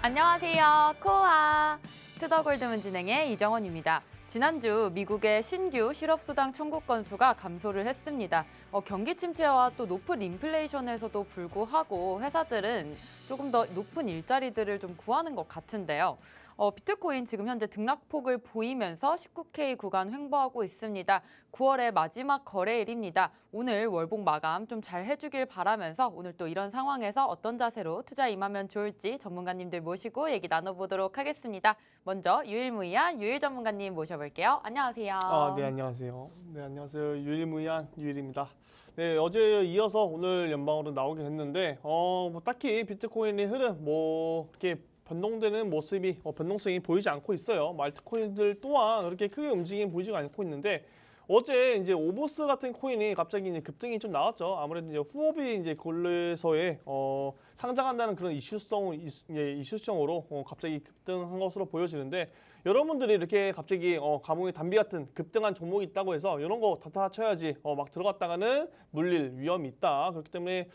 안녕하세요. 코아 투더골드문 진행의 이정원입니다. 지난주 미국의 신규 실업수당 청구 건수가 감소를 했습니다. 경기 침체와 또 높은 인플레이션에서도 불구하고 회사들은 조금 더 높은 일자리들을 좀 구하는 것 같은데요. 비트코인 지금 현재 등락폭을 보이면서 19K 구간 횡보하고 있습니다. 9월의 마지막 거래일입니다. 오늘 월봉 마감 좀 잘 해주길 바라면서 오늘 또 이런 상황에서 어떤 자세로 투자 임하면 좋을지 전문가님들 모시고 얘기 나눠보도록 하겠습니다. 먼저 유일무이한 유일 전문가님 모셔볼게요. 안녕하세요. 네, 안녕하세요. 네, 안녕하세요. 유일무이한 유일입니다. 네, 어제 이어서 오늘 연방으로 나오게 됐는데, 뭐 딱히 비트코인의 흐름, 이렇게 변동되는 모습이, 변동성이 보이지 않고 있어요. 알트코인들 또한 그렇게 크게 움직임이 보이지가 않고 있는데, 어제 이제 오보스 같은 코인이 갑자기 이제 급등이 좀 나왔죠. 아무래도 이제 후업이 이제 거래소에 상장한다는 그런 이슈성으로 갑자기 급등한 것으로 보여지는데, 여러분들이 이렇게 갑자기 가뭄의 단비 같은 급등한 종목이 있다고 해서 이런 거 다 쳐야지 막 들어갔다가는 물릴 위험이 있다. 그렇기 때문에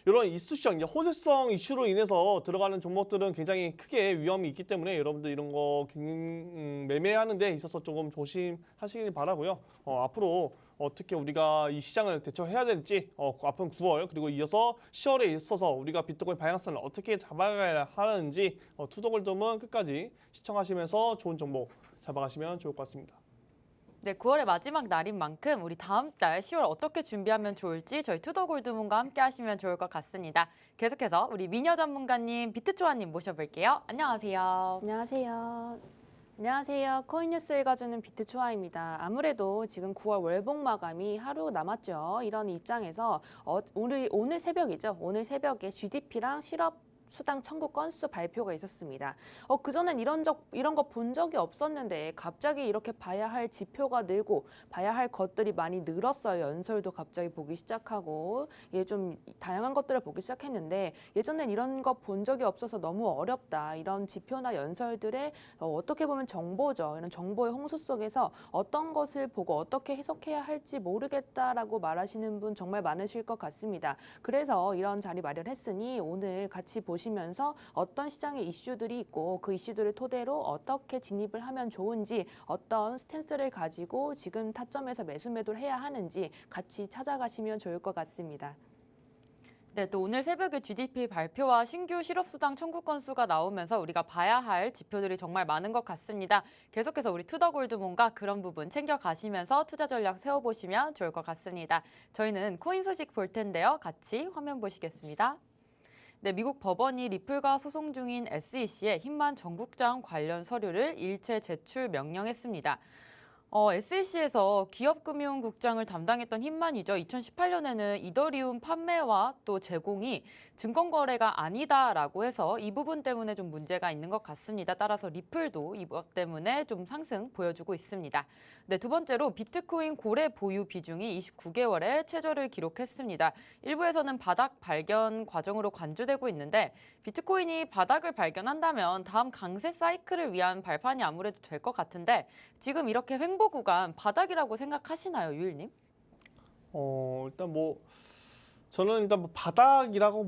이런 이슈성, 이제 호재성 이슈로 인해서 들어가는 종목들은 굉장히 크게 위험이 있기 때문에 여러분들 이런 거 매매하는 데 있어서 조금 조심하시길 바라고요. 앞으로 어떻게 우리가 이 시장을 대처해야 될지 앞으로 9월 그리고 이어서 10월에 있어서 우리가 비트코인 방향성을 어떻게 잡아가야 하는지 투더골드문 끝까지 시청하시면서 좋은 정보 잡아가시면 좋을 것 같습니다. 네, 9월의 마지막 날인 만큼 우리 다음 달 10월 어떻게 준비하면 좋을지 저희 투더골드문과 함께 하시면 좋을 것 같습니다. 계속해서 우리 미녀 전문가님 비트초아님 모셔볼게요. 안녕하세요. 안녕하세요. 안녕하세요. 코인뉴스 읽어주는 비트초아입니다. 아무래도 지금 9월 월봉 마감이 하루 남았죠. 이런 입장에서 오늘 새벽이죠. 오늘 새벽에 GDP랑 실업 수당 청구 건수 발표가 있었습니다. 그전엔 이런 거 본 적이 없었는데 갑자기 이렇게 봐야 할 지표가 늘고 봐야 할 것들이 많이 늘었어요. 연설도 갑자기 보기 시작하고 좀 다양한 것들을 보기 시작했는데 예전엔 이런 거 본 적이 없어서 너무 어렵다. 이런 지표나 연설들의 어떻게 보면 정보죠. 이런 정보의 홍수 속에서 어떤 것을 보고 어떻게 해석해야 할지 모르겠다라고 말하시는 분 정말 많으실 것 같습니다. 그래서 이런 자리 마련했으니 오늘 같이 보시면서 어떤 시장의 이슈들이 있고 그 이슈들을 토대로 어떻게 진입을 하면 좋은지 어떤 스탠스를 가지고 지금 타점에서 매수 매도를 해야 하는지 같이 찾아가시면 좋을 것 같습니다. 네, 또 오늘 새벽에 GDP 발표와 신규 실업수당 청구 건수가 나오면서 우리가 봐야 할 지표들이 정말 많은 것 같습니다. 계속해서 우리 투더골드문과 그런 부분 챙겨가시면서 투자 전략 세워보시면 좋을 것 같습니다. 저희는 코인 소식 볼 텐데요. 같이 화면 보시겠습니다. 네, 미국 법원이 리플과 소송 중인 SEC에 힘만 전국장 관련 서류를 일체 제출 명령했습니다. SEC에서 기업금융국장을 담당했던 힘만이죠. 2018년에는 이더리움 판매와 또 제공이 증권거래가 아니다라고 해서 이 부분 때문에 좀 문제가 있는 것 같습니다. 따라서 리플도 이것 때문에 좀 상승 보여주고 있습니다. 네, 두 번째로 비트코인 고래 보유 비중이 29개월에 최저를 기록했습니다. 일부에서는 바닥 발견 과정으로 관주되고 있는데 비트코인이 바닥을 발견한다면 다음 강세 사이클을 위한 발판이 아무래도 될 것 같은데 지금 이렇게 횡보 구간 바닥이라고 생각하시나요, 유일님? 저는 일단 바닥이라고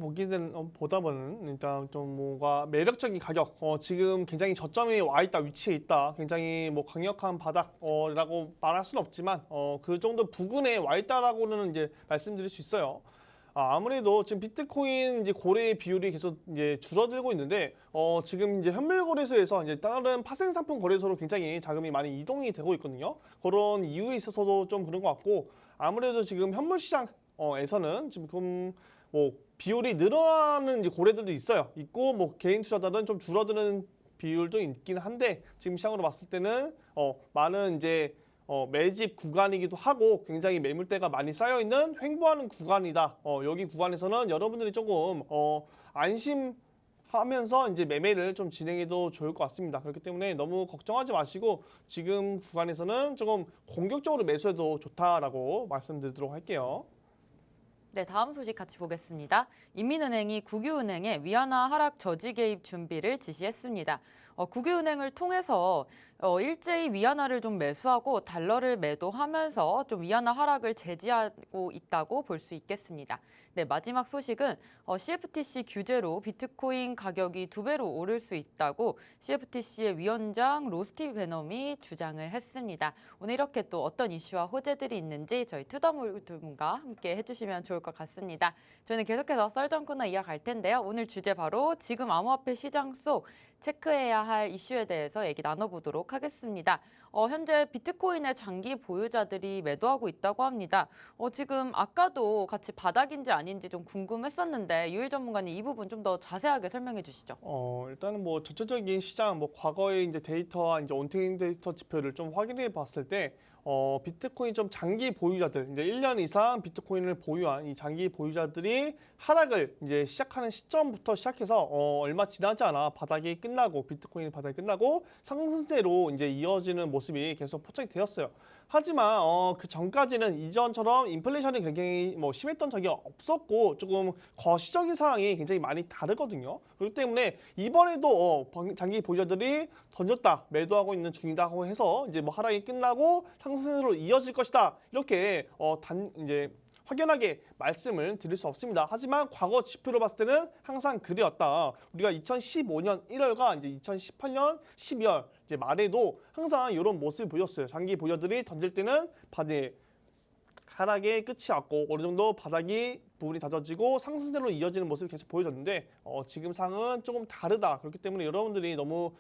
보다는 일단 좀 뭔가 매력적인 가격, 지금 굉장히 저점이 와 있다, 위치에 있다, 굉장히 강력한 바닥이라고 말할 수는 없지만 그 정도 부근에 와 있다라고는 이제 말씀드릴 수 있어요. 아무래도 지금 비트코인 이제 거래 비율이 계속 이제 줄어들고 있는데 지금 이제 현물거래소에서 이제 다른 파생 상품 거래소로 굉장히 자금이 많이 이동이 되고 있거든요. 그런 이유에 있어서도 좀 그런 것 같고 아무래도 지금 현물 시장에서는 지금 비율이 늘어나는 이제 거래들도 있고 개인 투자자들은 좀 줄어드는 비율도 있긴 한데 지금 시장으로 봤을 때는 많은 이제 매집 구간이기도 하고 굉장히 매물대가 많이 쌓여있는 횡보하는 구간이다. 여기 구간에서는 여러분들이 조금 안심하면서 이제 매매를 좀 진행해도 좋을 것 같습니다. 그렇기 때문에 너무 걱정하지 마시고 지금 구간에서는 조금 공격적으로 매수해도 좋다라고 말씀드리도록 할게요. 네, 다음 소식 같이 보겠습니다. 인민은행이 국유은행에 위안화 하락 저지 개입 준비를 지시했습니다. 국유은행을 통해서 일제히 위안화를 좀 매수하고 달러를 매도하면서 좀 위안화 하락을 제지하고 있다고 볼 수 있겠습니다. 네, 마지막 소식은 CFTC 규제로 비트코인 가격이 2배로 오를 수 있다고 CFTC의 위원장 로스티 베넘이 주장을 했습니다. 오늘 이렇게 또 어떤 이슈와 호재들이 있는지 저희 투더몰드분과 함께 해주시면 좋을 것 같습니다. 저희는 계속해서 썰전 코너 이어갈 텐데요. 오늘 주제 바로 지금 암호화폐 시장 속 체크해야 할 이슈에 대해서 얘기 나눠보도록 하겠습니다. 현재 비트코인의 장기 보유자들이 매도하고 있다고 합니다. 지금 아까도 같이 바닥인지 아닌지 좀 궁금했었는데 유일 전문가님 이 부분 좀 더 자세하게 설명해 주시죠. 일단은 뭐 전체적인 시장, 뭐 과거의 이제 데이터와 이제 온테인 데이터 지표를 좀 확인해 봤을 때, 비트코인 좀 장기 보유자들, 이제 1년 이상 비트코인을 보유한 이 장기 보유자들이 하락을 이제 시작하는 시점부터 시작해서 얼마 지나지 않아 바닥이 끝나고 비트코인 바닥이 끝나고 상승세로 이제 이어지는 모습이 계속 포착이 되었어요. 하지만 그 전까지는 이전처럼 인플레이션이 굉장히 뭐 심했던 적이 없었고 조금 거시적인 상황이 굉장히 많이 다르거든요. 그렇기 때문에 이번에도 장기 보유자들이 던졌다, 매도하고 있는 중이다고 해서 이제 뭐 하락이 끝나고 상승으로 이어질 것이다, 이렇게 이제 확연하게 말씀을 드릴 수 없습니다. 하지만 과거 지표로 봤을 때는 항상 그랬다. 우리가 2015년 1월과 이제 2018년 12월 이제 말에도 항상 이런 모습을 보였어요. 장기 보유자들이 던질 때는 하락의 끝이 왔고 어느 정도 바닥이 부분이 다져지고 상승세로 이어지는 모습을 계속 보여줬는데 지금 상은 조금 다르다. 그렇기 때문에 여러분들이 너무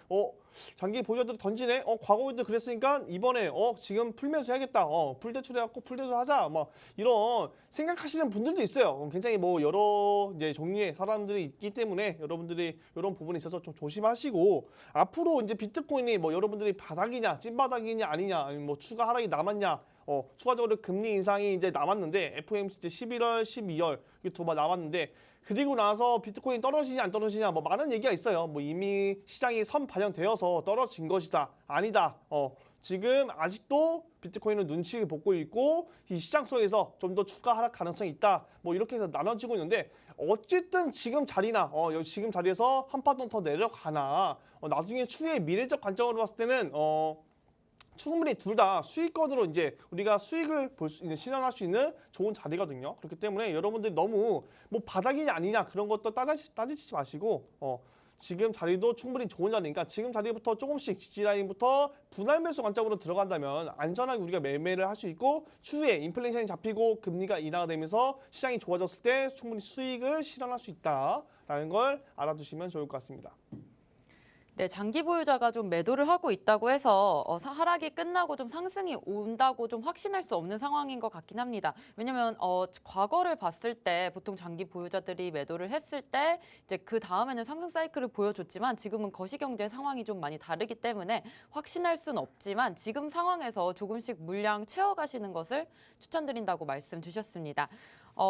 장기 보유자들 던지네. 과거에도 그랬으니까 이번에 지금 풀매수 해야겠다. 풀대출해갖고 풀대출하자. 막 이런 생각하시는 분들도 있어요. 굉장히 뭐 여러 이제 종류의 사람들이 있기 때문에 여러분들이 이런 부분에 있어서 좀 조심하시고, 앞으로 이제 비트코인이 뭐 여러분들이 바닥이냐, 찐바닥이냐 아니냐, 아니면 뭐 추가 하락이 남았냐, 추가적으로 금리 인상이 이제 남았는데 FOMC 이제 11월, 12월 이게 두 번 남았는데, 그리고 나서 비트코인 떨어지냐 안 떨어지냐 뭐 많은 얘기가 있어요. 뭐 이미 시장이 선 반영되어서 떨어진 것이다, 아니다. 지금 아직도 비트코인은 눈치를 보고 있고 이 시장 속에서 좀 더 추가 하락 가능성이 있다. 뭐 이렇게 해서 나눠지고 있는데, 어쨌든 지금 자리나 지금 자리에서 한 파동 더 내려가나 나중에 추후에 미래적 관점으로 봤을 때는 충분히 둘 다 수익권으로 이제 우리가 수익을 실현할 수 있는 좋은 자리거든요. 그렇기 때문에 여러분들이 너무 뭐 바닥이냐 아니냐 그런 것도 따지지 마시고 지금 자리도 충분히 좋은 자리니까 지금 자리부터 조금씩 지지라인부터 분할 매수 관점으로 들어간다면 안전하게 우리가 매매를 할 수 있고, 추후에 인플레이션이 잡히고 금리가 인하가 되면서 시장이 좋아졌을 때 충분히 수익을 실현할 수 있다라는 걸 알아두시면 좋을 것 같습니다. 네, 장기 보유자가 좀 매도를 하고 있다고 해서 하락이 끝나고 좀 상승이 온다고 좀 확신할 수 없는 상황인 것 같긴 합니다. 왜냐면 과거를 봤을 때 보통 장기 보유자들이 매도를 했을 때 이제 그 다음에는 상승 사이클을 보여줬지만 지금은 거시경제 상황이 좀 많이 다르기 때문에 확신할 수는 없지만 지금 상황에서 조금씩 물량 채워가시는 것을 추천드린다고 말씀 주셨습니다.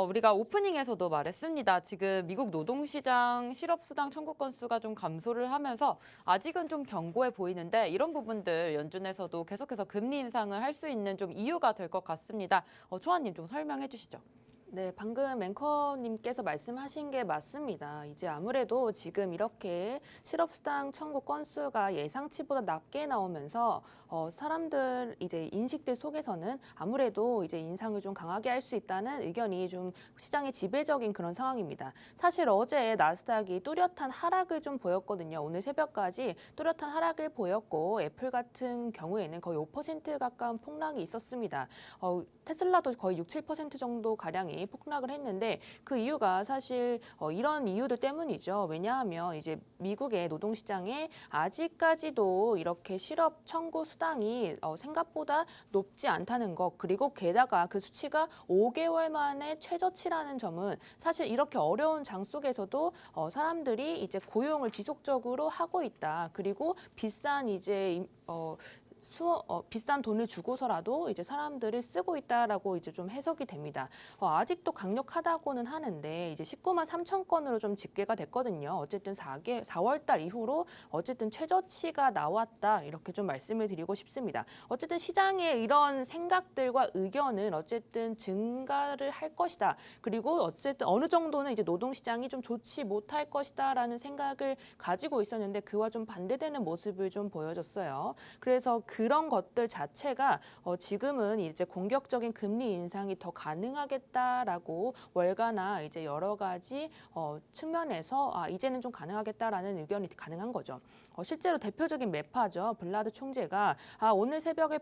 우리가 오프닝에서도 말했습니다. 지금 미국 노동시장 실업수당 청구 건수가 좀 감소를 하면서 아직은 좀 견고해 보이는데 이런 부분들 연준에서도 계속해서 금리 인상을 할 수 있는 좀 이유가 될 것 같습니다. 초아님 좀 설명해 주시죠. 네, 방금 앵커님께서 말씀하신 게 맞습니다. 이제 아무래도 지금 이렇게 실업수당 청구 건수가 예상치보다 낮게 나오면서 사람들 이제 인식들 속에서는 아무래도 이제 인상을 좀 강하게 할 수 있다는 의견이 좀 시장의 지배적인 그런 상황입니다. 사실 어제 나스닥이 뚜렷한 하락을 좀 보였거든요. 오늘 새벽까지 뚜렷한 하락을 보였고 애플 같은 경우에는 거의 5% 가까운 폭락이 있었습니다. 테슬라도 거의 6, 7% 정도 가량이 폭락을 했는데 그 이유가 사실 이런 이유들 때문이죠. 왜냐하면 이제 미국의 노동시장에 아직까지도 이렇게 실업 청구 수당이 생각보다 높지 않다는 것, 그리고 게다가 그 수치가 5개월 만에 최저치라는 점은 사실 이렇게 어려운 장 속에서도 사람들이 이제 고용을 지속적으로 하고 있다. 그리고 비싼 이제 비싼 돈을 주고서라도 이제 사람들이 쓰고 있다라고 이제 좀 해석이 됩니다. 아직도 강력하다고는 하는데 이제 19만 3천 건으로 좀 집계가 됐거든요. 어쨌든 4월 달 이후로 어쨌든 최저치가 나왔다 이렇게 좀 말씀을 드리고 싶습니다. 어쨌든 시장의 이런 생각들과 의견은 어쨌든 증가를 할 것이다. 그리고 어쨌든 어느 정도는 이제 노동시장이 좀 좋지 못할 것이다라는 생각을 가지고 있었는데 그와 좀 반대되는 모습을 좀 보여줬어요. 그래서 그런 것들 자체가 지금은 이제 공격적인 금리 인상이 더 가능하겠다라고 월가나 이제 여러 가지 측면에서 이제는 좀 가능하겠다라는 의견이 가능한 거죠. 실제로 대표적인 매파죠. 블라드 총재가 오늘 새벽에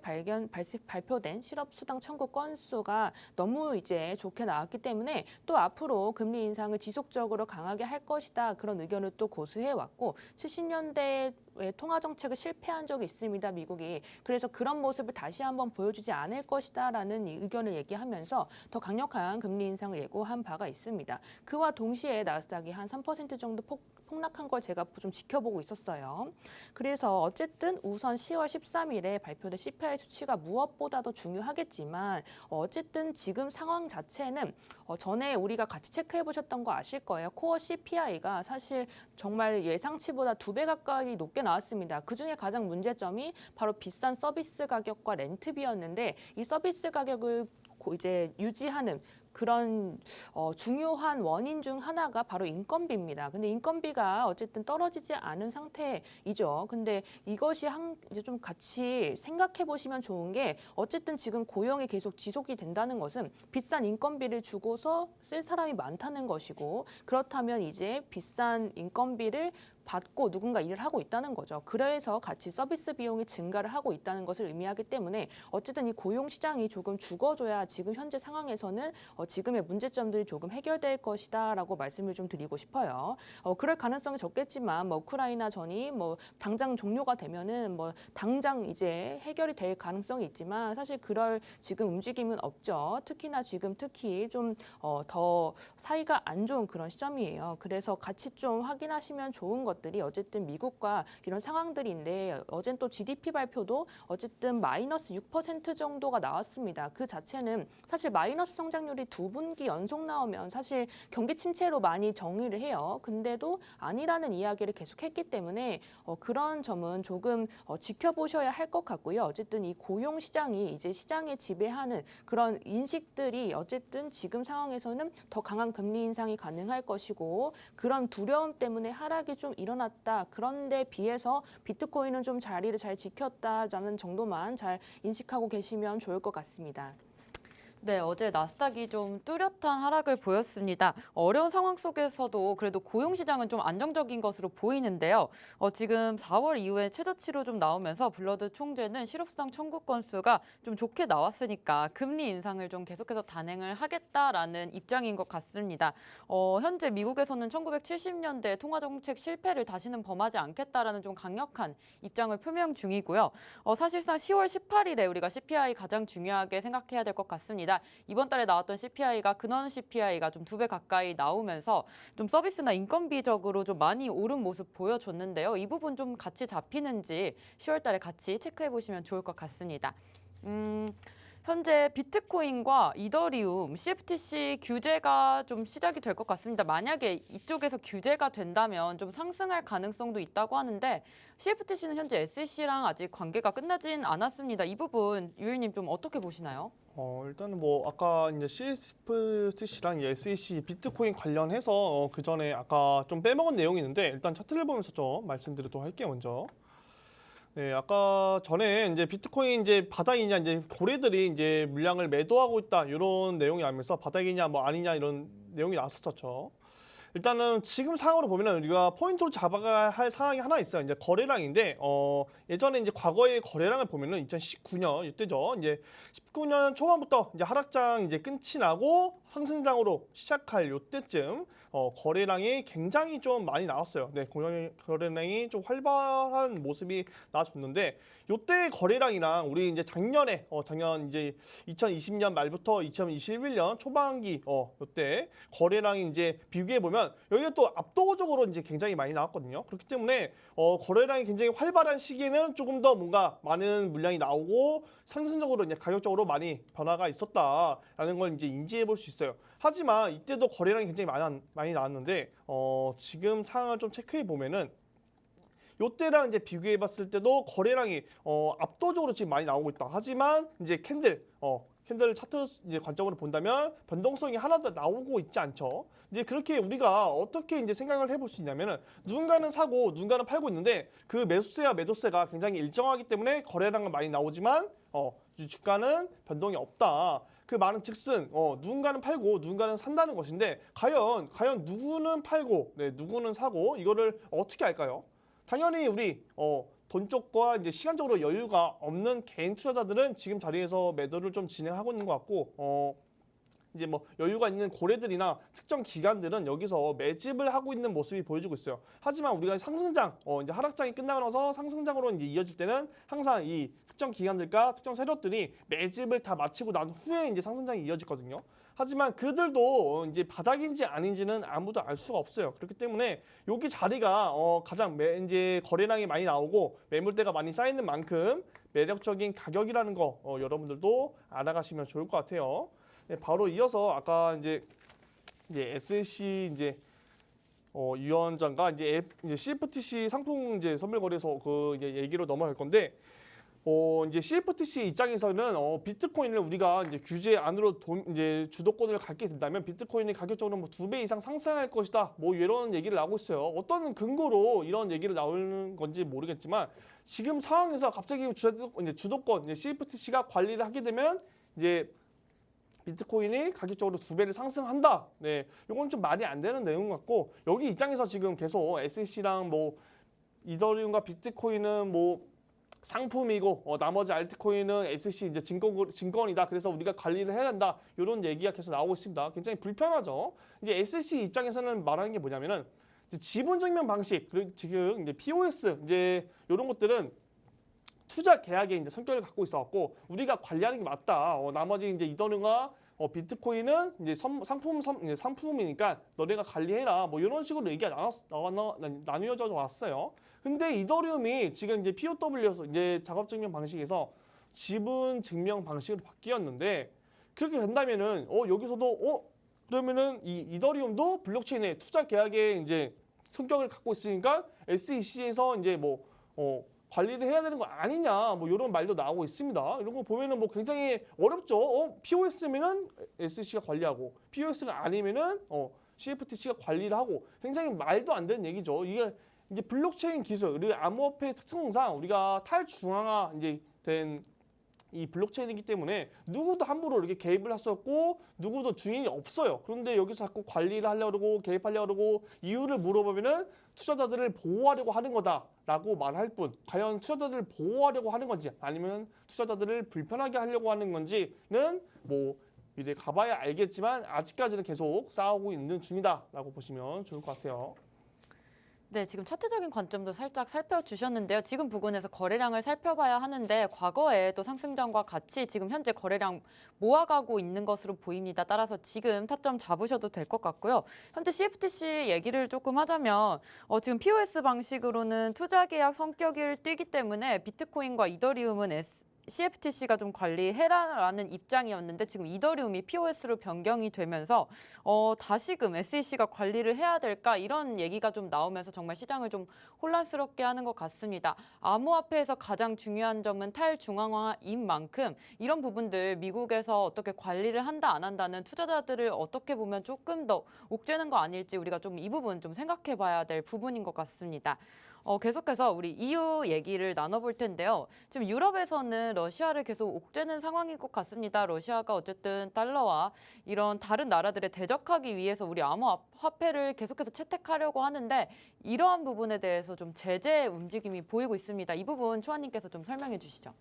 발표된 실업수당 청구 건수가 너무 이제 좋게 나왔기 때문에 또 앞으로 금리 인상을 지속적으로 강하게 할 것이다. 그런 의견을 또 고수해 왔고 70년대에 통화 정책을 실패한 적이 있습니다. 미국이. 그래서 그런 모습을 다시 한번 보여주지 않을 것이다라는 의견을 얘기하면서 더 강력한 금리 인상을 예고한 바가 있습니다. 그와 동시에 나스닥이 한 3% 정도 폭락한 걸 제가 좀 지켜보고 있었어요. 그래서 어쨌든 우선 10월 13일에 발표된 CPI 수치가 무엇보다도 중요하겠지만 어쨌든 지금 상황 자체는 전에 우리가 같이 체크해 보셨던 거 아실 거예요. 코어 CPI가 사실 정말 예상치보다 2배 가까이 높게 나왔습니다. 그중에 가장 문제점이 바로 비싼 서비스 가격과 렌트비였는데 이 서비스 가격을 이제 유지하는 그런 중요한 원인 중 하나가 바로 인건비입니다. 근데 인건비가 어쨌든 떨어지지 않은 상태이죠. 근데 이것이 이제 좀 같이 생각해 보시면 좋은 게 어쨌든 지금 고용이 계속 지속이 된다는 것은 비싼 인건비를 주고서 쓸 사람이 많다는 것이고 그렇다면 이제 비싼 인건비를 받고 누군가 일을 하고 있다는 거죠. 그래서 같이 서비스 비용이 증가를 하고 있다는 것을 의미하기 때문에 어쨌든 이 고용 시장이 조금 죽어줘야 지금 현재 상황에서는 지금의 문제점들이 조금 해결될 것이다라고 말씀을 좀 드리고 싶어요. 그럴 가능성이 적겠지만 우크라이나 전이 당장 종료가 되면은 당장 이제 해결이 될 가능성이 있지만 사실 그럴 지금 움직임은 없죠. 특히나 지금 특히 좀 더 사이가 안 좋은 그런 시점이에요. 그래서 같이 좀 확인하시면 좋은 것들이 어쨌든 미국과 이런 상황들인데 어젠 또 GDP 발표도 어쨌든 마이너스 6% 정도가 나왔습니다. 그 자체는 사실 마이너스 성장률이 2분기 연속 나오면 사실 경기 침체로 많이 정의를 해요. 근데도 아니라는 이야기를 계속했기 때문에 그런 점은 조금 지켜보셔야 할 것 같고요. 어쨌든 이 고용 시장이 이제 시장에 지배하는 그런 인식들이 어쨌든 지금 상황에서는 더 강한 금리 인상이 가능할 것이고 그런 두려움 때문에 하락이 좀 일어났다. 그런데 비해서 비트코인은 좀 자리를 잘 지켰다라는 정도만 잘 인식하고 계시면 좋을 것 같습니다. 네, 어제 나스닥이 좀 뚜렷한 하락을 보였습니다. 어려운 상황 속에서도 그래도 고용시장은 좀 안정적인 것으로 보이는데요. 지금 4월 이후에 최저치로 좀 나오면서 블러드 총재는 실업수당 청구 건수가 좀 좋게 나왔으니까 금리 인상을 좀 계속해서 단행을 하겠다라는 입장인 것 같습니다. 현재 미국에서는 1970년대 통화정책 실패를 다시는 범하지 않겠다라는 좀 강력한 입장을 표명 중이고요. 사실상 10월 18일에 우리가 CPI 가장 중요하게 생각해야 될 것 같습니다. 이번 달에 나왔던 CPI가 근원 CPI가 좀 2배 가까이 나오면서 좀 서비스나 인건비적으로 좀 많이 오른 모습 보여줬는데요. 이 부분 좀 같이 잡히는지 10월 달에 같이 체크해 보시면 좋을 것 같습니다. 현재 비트코인과 이더리움, CFTC 규제가 좀 시작이 될 것 같습니다. 만약에 이쪽에서 규제가 된다면 좀 상승할 가능성도 있다고 하는데 CFTC는 현재 SEC랑 아직 관계가 끝나진 않았습니다. 이 부분 유일님 좀 어떻게 보시나요? 일단은 아까 이제 CFTC랑 SEC 비트코인 관련해서 그 전에 아까 좀 빼먹은 내용이 있는데 일단 차트를 보면서 좀 말씀드리도록 할게요. 먼저. 네, 아까 전에 이제 비트코인 이제 바닥이냐 이제 고래들이 이제 물량을 매도하고 있다 이런 내용이 나오면서 바닥이냐 아니냐 이런 내용이 나왔었죠. 일단은 지금 상황으로 보면은 우리가 포인트로 잡아야 할 상황이 하나 있어요. 이제 거래량인데 예전에 이제 과거의 거래량을 보면은 2019년 이때죠. 이제 19년 초반부터 이제 하락장 이제 끝이 나고 상승장으로 시작할 요때쯤 거래량이 굉장히 좀 많이 나왔어요. 네, 거래량이 좀 활발한 모습이 나와줬는데 요때 거래량이랑 우리 이제 작년에 작년 이제 2020년 말부터 2021년 초반기 요때 거래량이 이제 비교해 보면 여기가 또 압도적으로 이제 굉장히 많이 나왔거든요. 그렇기 때문에 거래량이 굉장히 활발한 시기에는 조금 더 뭔가 많은 물량이 나오고 상승적으로 이제 가격적으로 많이 변화가 있었다라는 걸 이제 인지해 볼 수 있어요. 하지만 이때도 거래량이 굉장히 많이 나왔는데 지금 상황을 좀 체크해 보면은 요때랑 이제 비교해 봤을 때도 거래량이 압도적으로 지금 많이 나오고 있다. 하지만 이제 캔들 차트 이제 관점으로 본다면 변동성이 하나도 나오고 있지 않죠. 이제 그렇게 우리가 어떻게 이제 생각을 해볼 수 있냐면은 누군가는 사고 누군가는 팔고 있는데 그 매수세와 매도세가 굉장히 일정하기 때문에 거래량은 많이 나오지만 주가는 변동이 없다. 그 말은 즉슨 누군가는 팔고 누군가는 산다는 것인데 과연 누구는 팔고 누구는 사고 이거를 어떻게 할까요? 당연히 우리 돈 쪽과 이제 시간적으로 여유가 없는 개인 투자자들은 지금 자리에서 매도를 좀 진행하고 있는 것 같고 이제 뭐 여유가 있는 고래들이나 특정 기관들은 여기서 매집을 하고 있는 모습이 보여지고 있어요. 하지만 우리가 상승장, 이제 하락장이 끝나고 나서 상승장으로 이제 이어질 때는 항상 이 특정 기관들과 특정 세력들이 매집을 다 마치고 난 후에 이제 상승장이 이어지거든요. 하지만 그들도 이제 바닥인지 아닌지는 아무도 알 수가 없어요. 그렇기 때문에 여기 자리가 가장 이제 거래량이 많이 나오고 매물대가 많이 쌓이는 만큼 매력적인 가격이라는 거 여러분들도 알아가시면 좋을 것 같아요. 네, 바로 이어서 아까 이제 SLC 이제 위원장과 이제 CFTC 상품 이제 선물거래소 그 이제 얘기로 넘어갈 건데. 이제 CFTC 입장에서는 비트코인을 우리가 이제 규제 안으로 이제 주도권을 갖게 된다면 비트코인이 가격적으로 뭐 2배 이상 상승할 것이다. 뭐 이런 얘기를 나오고 있어요. 어떤 근거로 이런 얘기를 나오는 건지 모르겠지만 지금 상황에서 갑자기 주도권 이제 CFTC가 관리를 하게 되면 이제 비트코인이 가격적으로 2배를 상승한다. 네, 이건 좀 말이 안 되는 내용 같고 여기 입장에서 지금 계속 SEC랑 뭐 이더리움과 비트코인은 뭐 상품이고 나머지 알트코인은 SEC 이제 증권이다. 그래서 우리가 관리를 해야 된다. 이런 얘기가 계속 나오고 있습니다. 굉장히 불편하죠. 이제 SEC 입장에서는 말하는 게 뭐냐면은 지분 증명 방식 그리고 지금 이제 POS 이제 이런 것들은 투자 계약의 이제 성격을 갖고 있어갖고 우리가 관리하는 게 맞다. 나머지 이제 이더리움과 비트코인은 이제 상품이니까 너네가 관리해라. 뭐 이런 식으로 얘기가 나뉘어져 왔어요. 근데 이더리움이 지금 이제 POW에서 이제 작업 증명 방식에서 지분 증명 방식으로 바뀌었는데 그렇게 된다면은 여기서도 그러면은 이 이더리움도 블록체인의 투자 계약의 이제 성격을 갖고 있으니까 SEC에서 이제 뭐 관리를 해야 되는 거 아니냐 뭐 이런 말도 나오고 있습니다. 이런 거 보면은 뭐 굉장히 어렵죠. POS면은 SEC가 관리하고 POS가 아니면은 CFTC가 관리를 하고 굉장히 말도 안 되는 얘기죠. 이게 블록체인 기술 그리고 암호화폐 특성상 우리가 탈중앙화 이제 된 이 블록체인이기 때문에 누구도 함부로 이렇게 개입을 할 수 없고 누구도 증인이 없어요. 그런데 여기서 자꾸 관리를 하려고 그러고 개입하려고 그러고 이유를 물어보면은 투자자들을 보호하려고 하는 거다라고 말할 뿐 과연 투자자들을 보호하려고 하는 건지 아니면 투자자들을 불편하게 하려고 하는 건지는 뭐 이제 가봐야 알겠지만 아직까지는 계속 싸우고 있는 중이다라고 보시면 좋을 것 같아요. 네, 지금 차트적인 관점도 살짝 살펴주셨는데요. 지금 부근에서 거래량을 살펴봐야 하는데 과거에 또 상승장과 같이 지금 현재 거래량 모아가고 있는 것으로 보입니다. 따라서 지금 타점 잡으셔도 될 것 같고요. 현재 CFTC 얘기를 조금 하자면 지금 POS 방식으로는 투자 계약 성격을 띠기 때문에 비트코인과 이더리움은 CFTC가 좀 관리해라라는 입장이었는데 지금 이더리움이 POS로 변경이 되면서 다시금 SEC가 관리를 해야 될까 이런 얘기가 좀 나오면서 정말 시장을 좀 혼란스럽게 하는 것 같습니다. 암호화폐에서 가장 중요한 점은 탈중앙화인 만큼 이런 부분들 미국에서 어떻게 관리를 한다 안 한다는 투자자들을 어떻게 보면 조금 더 옥죄는 거 아닐지 우리가 좀 이 부분 좀 생각해 봐야 될 부분인 것 같습니다. 계속해서 우리 EU 얘기를 나눠볼 텐데요. 지금 유럽에서는 러시아를 계속 옥죄는 상황인 것 같습니다. 러시아가 어쨌든 달러와 이런 다른 나라들에 대적하기 위해서 우리 암호화폐를 계속해서 채택하려고 하는데 이러한 부분에 대해서 좀 제재 움직임이 보이고 있습니다. 이 부분 추아님께서 좀 설명해 주시죠.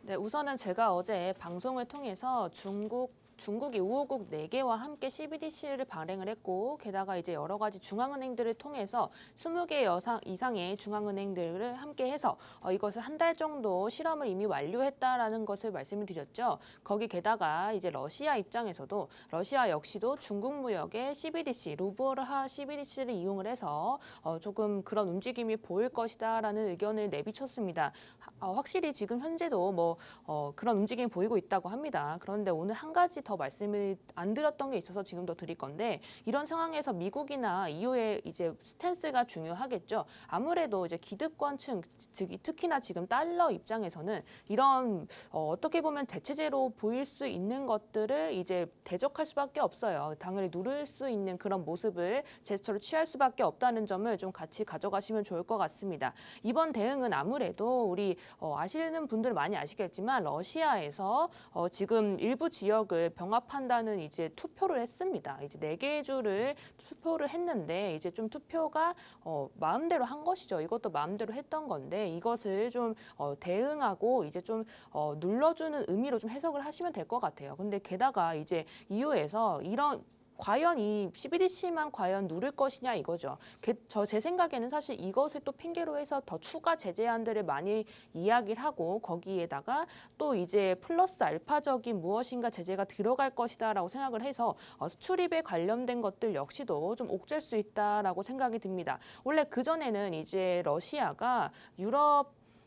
네, 우선은 제가 어제 방송을 통해서 중국 중국이 우호국 4개와 함께 CBDC를 발행을 했고 게다가 이제 여러 가지 중앙은행들을 통해서 20개 이상의 중앙은행들을 함께 해서 이것을 한 달 정도 실험을 이미 완료했다라는 것을 말씀을 드렸죠. 거기 게다가 이제 러시아 입장에서도 러시아 역시도 중국 무역의 CBDC, 루블화 CBDC를 이용을 해서 조금 그런 움직임이 보일 것이다라는 의견을 내비쳤습니다. 확실히 지금 현재도 뭐 그런 움직임이 보이고 있다고 합니다. 그런데 오늘 한 가지 더 말씀을 안 드렸던 게 있어서 지금 더 드릴 건데 이런 상황에서 미국이나 EU의 이제 스탠스가 중요하겠죠. 아무래도 이제 기득권층, 즉 특히나 지금 달러 입장에서는 이런 어떻게 보면 대체제로 보일 수 있는 것들을 이제 대적할 수밖에 없어요. 당을 누를 수 있는 그런 모습을 제스처를 취할 수밖에 없다는 점을 좀 같이 가져가시면 좋을 것 같습니다. 이번 대응은 아무래도 우리 아시는 분들 많이 아시겠지만 러시아에서 지금 일부 지역을 병합한다는 이제 투표를 했습니다. 이제 4개 주를 투표를 했는데 이제 좀 투표가 마음대로 한 것이죠. 이것도 마음대로 했던 건데 이것을 좀 대응하고 이제 좀 눌러주는 의미로 좀 해석을 하시면 될 것 같아요. 근데 게다가 이제 EU에서 이런 과연 이 CBDC만 과연 누를 것이냐 이거죠. 제 생각에는 사실 이것을 또 핑계로 해서 더 추가 제재안들을 많이 이야기를 하고 거기에다가 또 이제 플러스 알파적인 무엇인가 제재가 들어갈 것이다라고 생각을 해서 수출입에 관련된 것들 역시도 좀 옥죄일 수 있다라고 생각이 듭니다. 원래 그전에는 이제 러시아가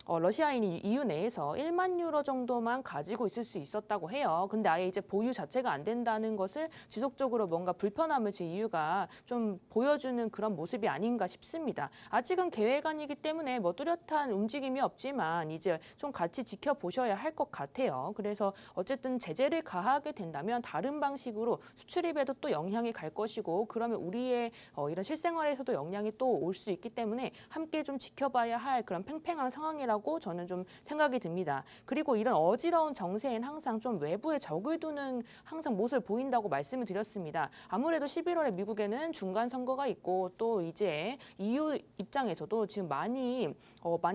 러시아인이 EU 내에서 1만 유로 정도만 가지고 있을 수 있었다고 해요. 근데 아예 이제 보유 자체가 안 된다는 것을 지속적으로 뭔가 불편함을 지금 EU가 좀 보여주는 그런 모습이 아닌가 싶습니다. 아직은 계획안이기 때문에 뭐 뚜렷한 움직임이 없지만 이제 좀 같이 지켜보셔야 할 것 같아요. 그래서 어쨌든 제재를 가하게 된다면 다른 방식으로 수출입에도 또 영향이 갈 것이고 그러면 우리의 이런 실생활에서도 영향이 또 올 수 있기 때문에 함께 좀 지켜봐야 할 그런 팽팽한 상황이라고 저는 좀 생각이 듭니다. 그리고 이런 어지러운 정세엔 항상 좀 외부에 적을 두는 항상 모습을 보인다고 말씀을 드렸습니다. 아무래도 11월에 미국에는 중간 선거가 있고 또 이제 EU 입장에서도 지금 많이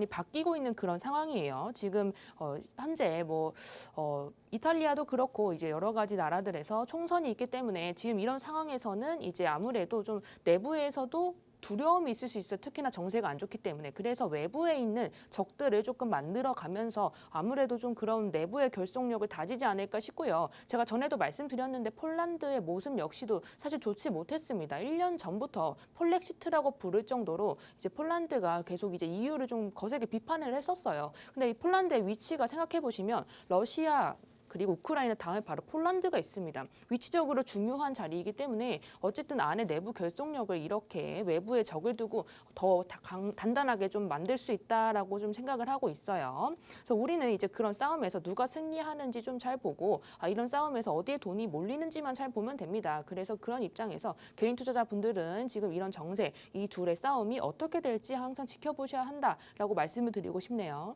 바뀌고 있는 그런 상황이에요. 지금 현재 이탈리아도 그렇고 이제 여러 가지 나라들에서 총선이 있기 때문에 지금 이런 상황에서는 이제 아무래도 좀 내부에서도 두려움이 있을 수 있어요. 특히나 정세가 안 좋기 때문에. 그래서 외부에 있는 적들을 조금 만들어 가면서 아무래도 좀 그런 내부의 결속력을 다지지 않을까 싶고요. 제가 전에도 말씀드렸는데 폴란드의 모습 역시도 사실 좋지 못했습니다. 1년 전부터 폴렉시트라고 부를 정도로 이제 폴란드가 계속 이제 EU를 좀 거세게 비판을 했었어요. 근데 이 폴란드의 위치가 생각해 보시면 러시아 그리고 우크라이나 다음에 바로 폴란드가 있습니다. 위치적으로 중요한 자리이기 때문에 어쨌든 안에 내부 결속력을 이렇게 외부에 적을 두고 더 단단하게 좀 만들 수 있다라고 좀 생각을 하고 있어요. 그래서 우리는 이제 그런 싸움에서 누가 승리하는지 좀 잘 보고 이런 싸움에서 어디에 돈이 몰리는지만 잘 보면 됩니다. 그래서 그런 입장에서 개인 투자자분들은 지금 이런 정세, 이 둘의 싸움이 어떻게 될지 항상 지켜보셔야 한다라고 말씀을 드리고 싶네요.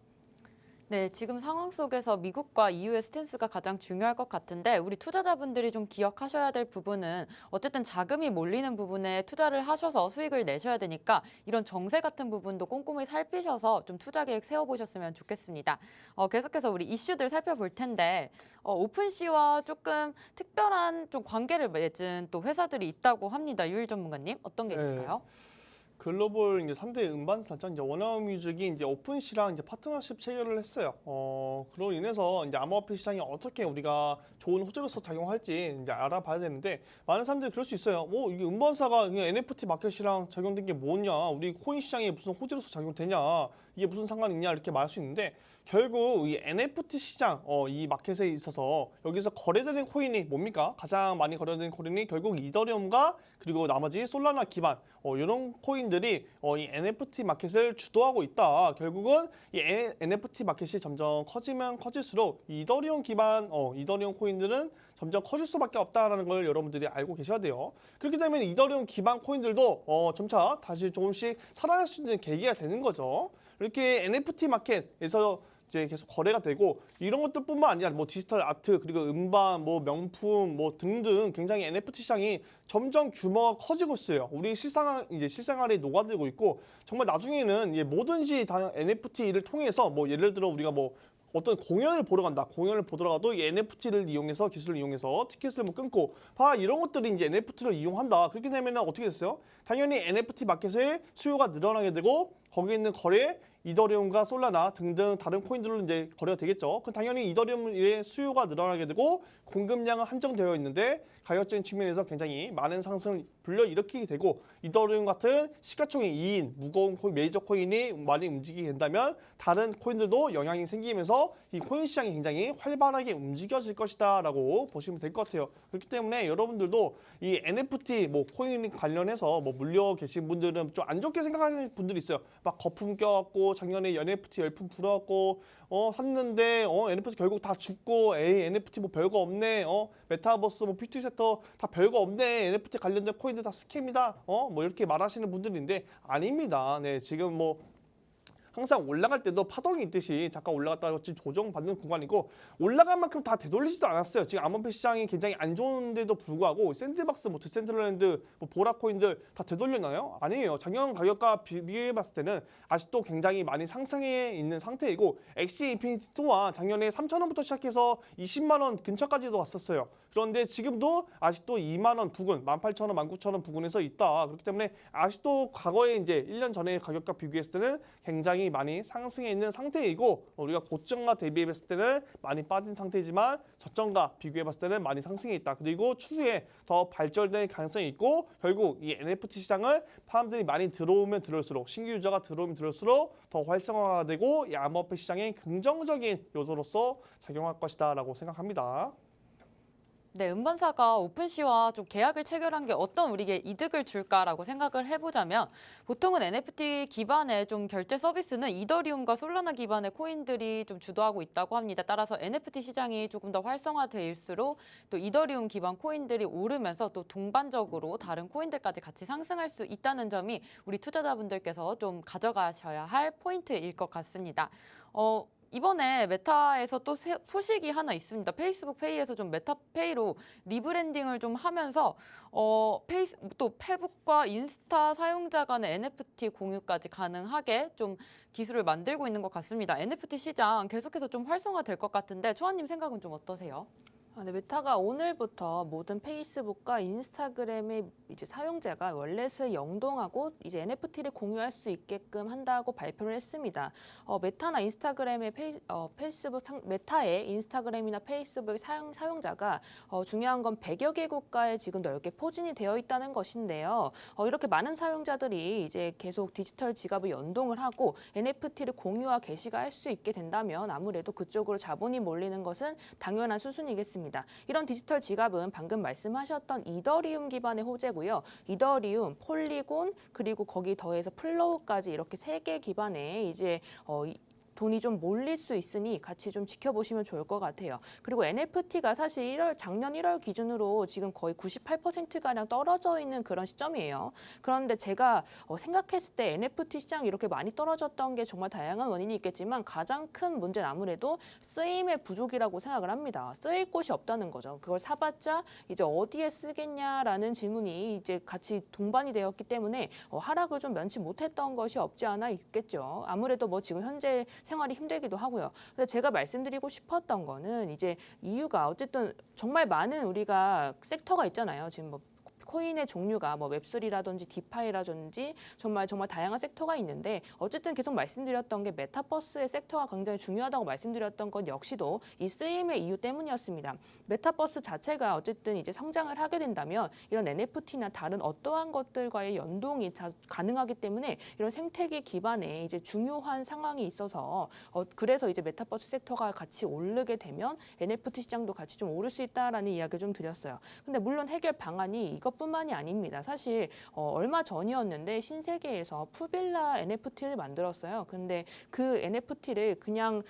네, 지금 상황 속에서 미국과 EU의 스탠스가 가장 중요할 것 같은데 우리 투자자분들이 좀 기억하셔야 될 부분은 어쨌든 자금이 몰리는 부분에 투자를 하셔서 수익을 내셔야 되니까 이런 정세 같은 부분도 꼼꼼히 살피셔서 좀 투자 계획 세워보셨으면 좋겠습니다. 계속해서 우리 이슈들 살펴볼 텐데 오픈시와 조금 특별한 좀 관계를 맺은 또 회사들이 있다고 합니다. 유일 전문가님, 어떤 게 있을까요? 글로벌 이제 3대 음반사죠. 이제 워너뮤직이 이제 오픈시랑 이제 파트너십 체결을 했어요. 그로 인해서 이제 암호화폐 시장이 어떻게 우리가 좋은 호재로서 작용할지 이제 알아봐야 되는데 많은 사람들이 그럴 수 있어요. 이게 음반사가 그냥 NFT 마켓이랑 적용된 게 뭐냐? 우리 코인 시장에 무슨 호재로서 작용되냐? 이게 무슨 상관이 있냐? 이렇게 말할 수 있는데 결국 이 NFT 시장, 이 마켓에 있어서 여기서 거래되는 코인이 뭡니까? 가장 많이 거래되는 코인이 결국 이더리움과 그리고 나머지 솔라나 기반 이런 코인들이 이 NFT 마켓을 주도하고 있다. 결국은 이 NFT 마켓이 점점 커지면 커질수록 이더리움 기반 이더리움 코인들은 점점 커질 수밖에 없다라는 걸 여러분들이 알고 계셔야 돼요. 그렇기 때문에 이더리움 기반 코인들도 점차 다시 조금씩 살아날 수 있는 계기가 되는 거죠. 이렇게 NFT 마켓에서 이제 계속 거래가 되고 이런 것들뿐만 아니라 디지털 아트 그리고 음반 명품 등등 굉장히 NFT 시장이 점점 규모가 커지고 있어요. 우리 실생활에 녹아들고 있고 정말 나중에는 뭐든지 다 NFT를 통해서 예를 들어 우리가 어떤 공연을 보러 간다. 공연을 보더라도 이 NFT를 이용해서 기술을 이용해서 티켓을 뭐 끊고 이런 것들이 이제 NFT를 이용한다. 그렇게 되면 어떻게 됐어요? 당연히 NFT 마켓의 수요가 늘어나게 되고 거기에 있는 거래 이더리움과 솔라나 등등 다른 코인들로 이제 거래가 되겠죠. 그럼 당연히 이더리움의 수요가 늘어나게 되고 공급량은 한정되어 있는데 가격적인 측면에서 굉장히 많은 상승을 불러일으키게 되고 이더리움 같은 시가총액 2인 무거운 메이저 코인이 많이 움직이게 된다면 다른 코인들도 영향이 생기면서 이 코인 시장이 굉장히 활발하게 움직여질 것이다라고 보시면 될 것 같아요. 그렇기 때문에 여러분들도 이 NFT 뭐 코인 관련해서 뭐 물려 계신 분들은 좀 안 좋게 생각하는 분들이 있어요. 막 거품 껴갖고 작년에 NFT 열풍 불어갖고 샀는데 NFT 결국 다 죽고 에이 NFT 뭐 별거 없네 메타버스 뭐 P2 섹터 다 별거 없네 NFT 관련된 코인들 다 스캠이다 뭐 이렇게 말하시는 분들인데 아닙니다. 네 지금 뭐 항상 올라갈 때도 파동이 있듯이 잠깐 올라갔다가 지금 조정받는 구간이고 올라간 만큼 다 되돌리지도 않았어요. 지금 암호화폐 시장이 굉장히 안 좋은데도 불구하고 샌드박스, 뭐 디센트럴랜드, 뭐 보라코인들 다 되돌렸나요? 아니에요. 작년 가격과 비교해봤을 때는 아직도 굉장히 많이 상승해 있는 상태이고 엑시 인피니티 또한 작년에 3,000원부터 시작해서 20만 원 근처까지도 왔었어요. 그런데 지금도 아직도 2만 원 부근, 18,000원, 19,000원 부근에서 있다. 그렇기 때문에 아직도 과거에 이제 1년 전의 가격과 비교했을 때는 굉장히 많이 상승해 있는 상태이고 우리가 고점과 대비했을 때는 많이 빠진 상태이지만 저점과 비교해봤을 때는 많이 상승해 있다. 그리고 추후에 더 발전될 가능성이 있고 결국 이 NFT 시장을 사람들이 많이 들어오면 들어올수록 신규 유저가 들어오면 들어올수록 더 활성화가 되고 이 암호화폐 시장의 긍정적인 요소로서 작용할 것이다라고 생각합니다. 네, 은반사가 오픈시와 좀 계약을 체결한 게 어떤 우리에게 이득을 줄까라고 생각을 해보자면 보통은 NFT 기반의 좀 결제 서비스는 이더리움과 솔라나 기반의 코인들이 좀 주도하고 있다고 합니다. 따라서 NFT 시장이 조금 더 활성화될수록 또 이더리움 기반 코인들이 오르면서 또 동반적으로 다른 코인들까지 같이 상승할 수 있다는 점이 우리 투자자분들께서 좀 가져가셔야 할 포인트일 것 같습니다. 이번에 메타에서 또 소식이 하나 있습니다. 페이스북 페이에서 좀 메타페이로 리브랜딩을 좀 하면서 또 페북과 인스타 사용자 간의 NFT 공유까지 가능하게 좀 기술을 만들고 있는 것 같습니다. NFT 시장 계속해서 좀 활성화될 것 같은데 초아님 생각은 좀 어떠세요? 네, 메타가 오늘부터 모든 페이스북과 인스타그램의 이제 사용자가 월렛을 영동하고 이제 NFT를 공유할 수 있게끔 한다고 발표를 했습니다. 메타나 인스타그램의 메타의 인스타그램이나 페이스북 사용자가 중요한 건 100여 개 국가에 지금 넓게 포진이 되어 있다는 것인데요. 이렇게 많은 사용자들이 이제 계속 디지털 지갑을 연동을 하고 NFT를 공유와 게시가 할 수 있게 된다면 아무래도 그쪽으로 자본이 몰리는 것은 당연한 수순이겠습니다. 이런 디지털 지갑은 방금 말씀하셨던 이더리움 기반의 호재고요. 이더리움, 폴리곤, 그리고 거기 더해서 플로우까지 이렇게 3개 기반의 이제 돈이 좀 몰릴 수 있으니 같이 좀 지켜보시면 좋을 것 같아요. 그리고 NFT가 사실 작년 1월 기준으로 지금 거의 98%가량 떨어져 있는 그런 시점이에요. 그런데 제가 생각했을 때 NFT 시장이 이렇게 많이 떨어졌던 게 정말 다양한 원인이 있겠지만 가장 큰 문제는 아무래도 쓰임의 부족이라고 생각을 합니다. 쓰일 곳이 없다는 거죠. 그걸 사봤자 이제 어디에 쓰겠냐라는 질문이 이제 같이 동반이 되었기 때문에 하락을 좀 면치 못했던 것이 없지 않아 있겠죠. 아무래도 뭐 지금 현재 생활이 힘들기도 하고요. 근데 제가 말씀드리고 싶었던 거는 이제 이유가 어쨌든 정말 많은 우리가 섹터가 있잖아요. 지금 뭐 코인의 종류가 뭐 웹3라든지 디파이라든지 정말 다양한 섹터가 있는데 어쨌든 계속 말씀드렸던 게 메타버스의 섹터가 굉장히 중요하다고 말씀드렸던 건 역시도 이 쓰임의 이유 때문이었습니다. 메타버스 자체가 어쨌든 이제 성장을 하게 된다면 이런 NFT나 다른 어떠한 것들과의 연동이 가능하기 때문에 이런 생태계 기반의 이제 중요한 상황이 있어서 그래서 이제 메타버스 섹터가 같이 오르게 되면 NFT 시장도 같이 좀 오를 수 있다라는 이야기를 좀 드렸어요. 근데 물론 해결 방안이 이것뿐만이 아닙니다. 사실 얼마 전이었는데 신세계에서 푸빌라 NFT를 만들었어요. 근데 그 NFT를 그냥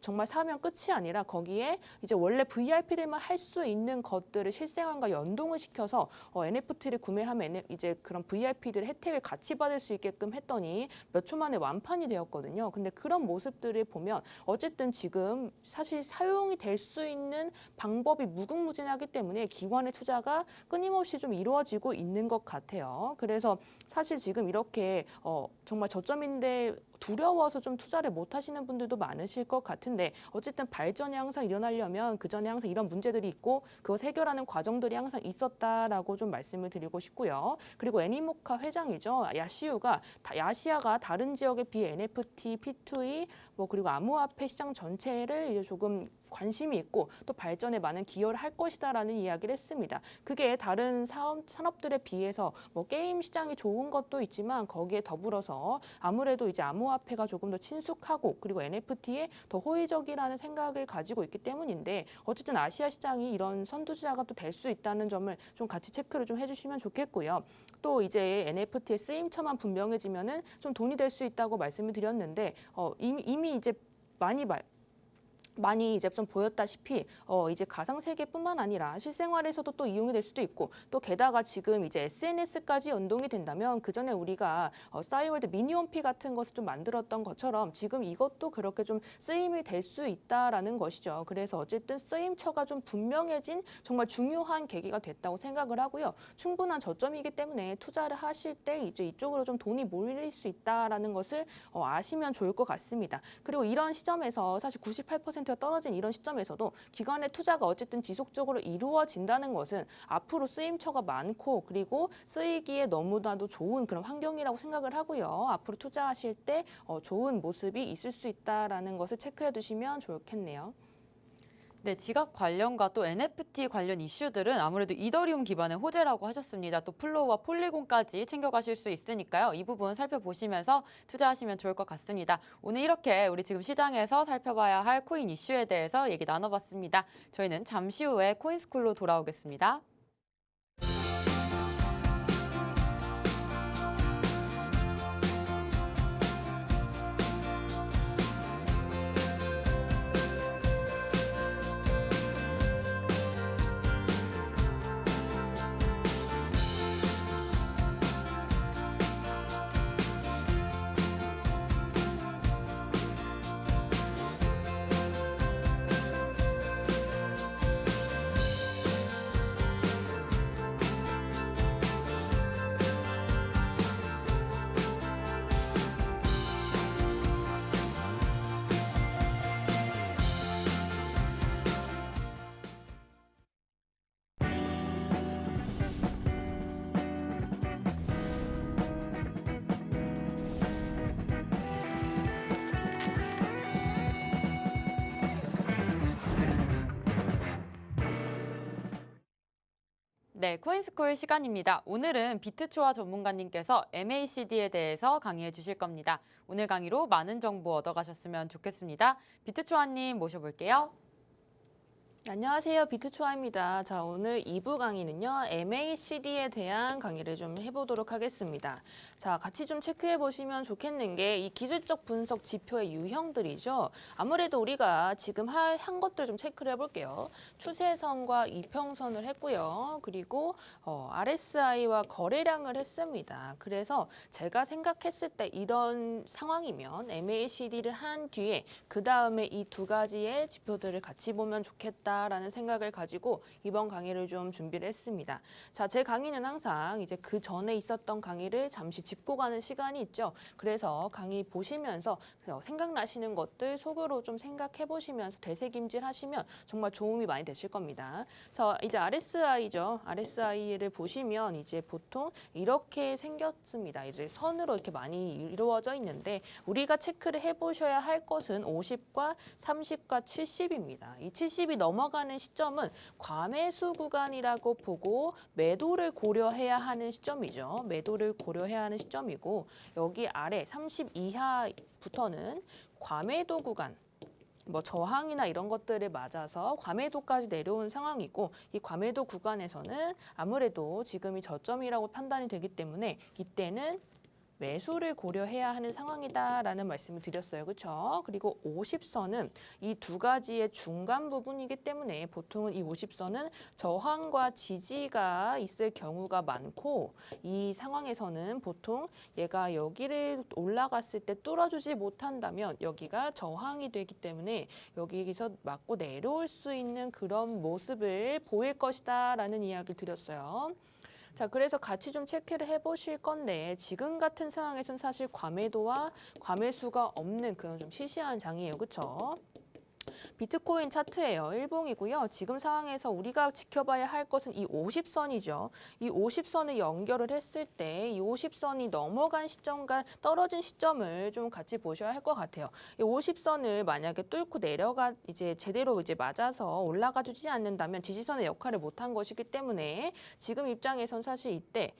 정말 사면 끝이 아니라 거기에 이제 원래 VIP들만 할 수 있는 것들을 실생활과 연동을 시켜서 NFT를 구매하면 이제 그런 VIP들의 혜택을 같이 받을 수 있게끔 했더니 몇 초 만에 완판이 되었거든요. 근데 그런 모습들을 보면 어쨌든 지금 사실 사용이 될 수 있는 방법이 무궁무진하기 때문에 기관의 투자가 끊임없이 좀 이루어지고 있는 것 같아요. 그래서 사실 지금 이렇게 정말 저점인데 두려워서 좀 투자를 못 하시는 분들도 많으실 것 같은데 어쨌든 발전이 항상 일어나려면 그 전에 항상 이런 문제들이 있고 그것 해결하는 과정들이 항상 있었다라고 좀 말씀을 드리고 싶고요. 그리고 애니모카 회장이죠. 야시아가 다른 지역에 비해 NFT, P2E 그리고 암호화폐 시장 전체를 이제 조금 관심이 있고 또 발전에 많은 기여를 할 것이다라는 이야기를 했습니다. 그게 다른 산업들에 비해서 게임 시장이 좋은 것도 있지만 거기에 더불어서 아무래도 이제 암호화폐가 조금 더 친숙하고 그리고 NFT에 더 호의적이라는 생각을 가지고 있기 때문인데 어쨌든 아시아 시장이 이런 선두주자가 또 될 수 있다는 점을 좀 같이 체크를 좀 해주시면 좋겠고요. 또 이제 NFT의 쓰임처만 분명해지면은 좀 돈이 될 수 있다고 말씀을 드렸는데 이미 이제 많이 이제 좀 보였다시피 이제 가상 세계뿐만 아니라 실생활에서도 또 이용이 될 수도 있고 또 게다가 지금 이제 SNS까지 연동이 된다면 그 전에 우리가 싸이월드 미니홈피 같은 것을 좀 만들었던 것처럼 지금 이것도 그렇게 좀 쓰임이 될 수 있다라는 것이죠. 그래서 어쨌든 쓰임처가 좀 분명해진 정말 중요한 계기가 됐다고 생각을 하고요. 충분한 저점이기 때문에 투자를 하실 때 이제 이쪽으로 좀 돈이 몰릴 수 있다라는 것을 아시면 좋을 것 같습니다. 그리고 이런 시점에서 사실 98%가 떨어진 이런 시점에서도 기관의 투자가 어쨌든 지속적으로 이루어진다는 것은 앞으로 쓰임처가 많고 그리고 쓰이기에 너무나도 좋은 그런 환경이라고 생각을 하고요. 앞으로 투자하실 때 좋은 모습이 있을 수 있다라는 것을 체크해 두시면 좋겠네요. 네, 지갑 관련과 또 NFT 관련 이슈들은 아무래도 이더리움 기반의 호재라고 하셨습니다. 또 플로우와 폴리곤까지 챙겨가실 수 있으니까요. 이 부분 살펴보시면서 투자하시면 좋을 것 같습니다. 오늘 이렇게 우리 지금 시장에서 살펴봐야 할 코인 이슈에 대해서 얘기 나눠봤습니다. 저희는 잠시 후에 코인스쿨로 돌아오겠습니다. 네, 코인스쿨 시간입니다. 오늘은 비트초아 전문가님께서 MACD에 대해서 강의해 주실 겁니다. 오늘 강의로 많은 정보 얻어가셨으면 좋겠습니다. 비트초아님 모셔볼게요. 안녕하세요. 비트초아입니다. 자, 오늘 2부 강의는요. MACD에 대한 강의를 좀 해보도록 하겠습니다. 자, 같이 좀 체크해 보시면 좋겠는 게 이 기술적 분석 지표의 유형들이죠. 아무래도 우리가 지금 한 것들 좀 체크를 해볼게요. 추세선과 이평선을 했고요. 그리고 RSI와 거래량을 했습니다. 그래서 제가 생각했을 때 이런 상황이면 MACD를 한 뒤에 그 다음에 이 두 가지의 지표들을 같이 보면 좋겠다라는 생각을 가지고 이번 강의를 좀 준비를 했습니다. 자, 제 강의는 항상 이제 그 전에 있었던 강의를 잠시 짚고 가는 시간이 있죠. 그래서 강의 보시면서 생각나시는 것들 속으로 좀 생각해 보시면서 되새김질 하시면 정말 도움이 많이 되실 겁니다. 자, 이제 RSI죠. RSI를 보시면 이제 보통 이렇게 생겼습니다. 이제 선으로 이렇게 많이 이루어져 있는데 우리가 체크를 해보셔야 할 것은 50과 30과 70입니다. 이 70이 넘어가는 시점은 과매수 구간이라고 보고 매도를 고려해야 하는 시점이죠. 매도를 고려해야 하는 시점이고 여기 아래 30 이하부터는 과매도 구간 저항이나 이런 것들을 맞아서 과매도까지 내려온 상황이고 이 과매도 구간에서는 아무래도 지금이 저점이라고 판단이 되기 때문에 이때는 매수를 고려해야 하는 상황이다라는 말씀을 드렸어요. 그렇죠? 그리고 50선은 이 두 가지의 중간 부분이기 때문에 보통은 이 50선은 저항과 지지가 있을 경우가 많고 이 상황에서는 보통 얘가 여기를 올라갔을 때 뚫어주지 못한다면 여기가 저항이 되기 때문에 여기서 맞고 내려올 수 있는 그런 모습을 보일 것이다라는 이야기를 드렸어요. 자, 그래서 같이 좀 체크를 해보실 건데 지금 같은 상황에서는 사실 과매도와 과매수가 없는 그런 좀 시시한 장이에요. 그렇죠? 비트코인 차트예요. 일봉이고요. 지금 상황에서 우리가 지켜봐야 할 것은 이 50선이죠. 이 50선을 연결을 했을 때 이 50선이 넘어간 시점과 떨어진 시점을 좀 같이 보셔야 할 것 같아요. 이 50선을 만약에 뚫고 내려가 이제 제대로 이제 맞아서 올라가 주지 않는다면 지지선의 역할을 못한 것이기 때문에 지금 입장에선 사실 이때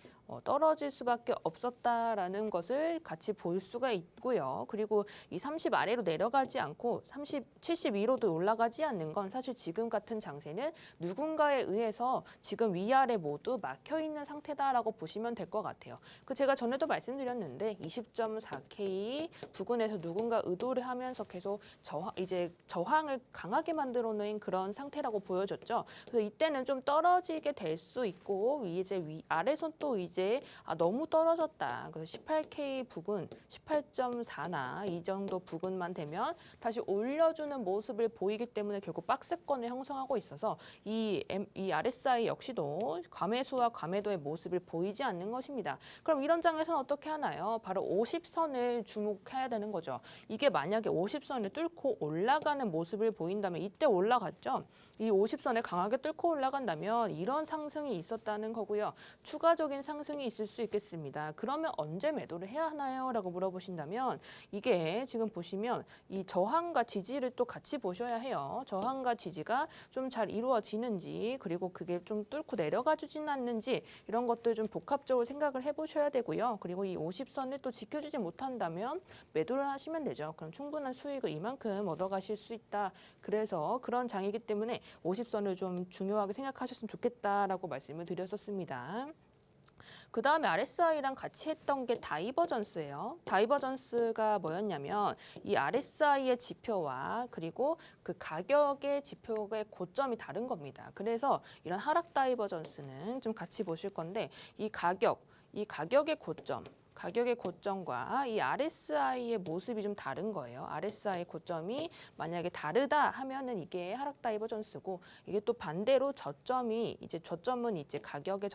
떨어질 수밖에 없었다라는 것을 같이 볼 수가 있고요. 그리고 이 30 아래로 내려가지 않고 72로도 올라가지 않는 건 사실 지금 같은 장세는 누군가에 의해서 지금 위아래 모두 막혀 있는 상태다라고 보시면 될 것 같아요. 그 제가 전에도 말씀드렸는데 20.4K 부근에서 누군가 의도를 하면서 계속 저항을 강하게 만들어 놓은 그런 상태라고 보여졌죠. 그래서 이때는 좀 떨어지게 될 수 있고 이제 아래선 또 이제 너무 떨어졌다. 그래서 18K 부근, 18.4나 이 정도 부근만 되면 다시 올려주는 모습을 보이기 때문에 결국 박스권을 형성하고 있어서 이 RSI 역시도 과매수와 과매도의 모습을 보이지 않는 것입니다. 그럼 이런 장에서는 어떻게 하나요? 바로 50선을 주목해야 되는 거죠. 이게 만약에 50선을 뚫고 올라가는 모습을 보인다면 이때 올라갔죠. 이 50선을 강하게 뚫고 올라간다면 이런 상승이 있었다는 거고요. 추가적인 상승이 있을 수 있겠습니다. 그러면 언제 매도를 해야 하나요? 라고 물어보신다면 이게 지금 보시면 이 저항과 지지를 또 같이 보셔야 해요. 저항과 지지가 좀 잘 이루어지는지 그리고 그게 좀 뚫고 내려가 주진 않는지 이런 것들 좀 복합적으로 생각을 해보셔야 되고요. 그리고 이 50선을 또 지켜주지 못한다면 매도를 하시면 되죠. 그럼 충분한 수익을 이만큼 얻어가실 수 있다. 그래서 그런 장이기 때문에 50선을 좀 중요하게 생각하셨으면 좋겠다라고 말씀을 드렸었습니다. 그 다음에 RSI랑 같이 했던 게 다이버전스예요. 다이버전스가 뭐였냐면 이 RSI의 지표와 그리고 그 가격의 지표의 고점이 다른 겁니다. 그래서 이런 하락 다이버전스는 좀 같이 보실 건데 이 가격의 고점, 가격의 고점과 이 RSI의 모습이 좀 다른 거예요. RSI 고점이 만약에 다르다 하면은 이게 하락 다이버전스고 이게 또 반대로 저점은 이제 가격의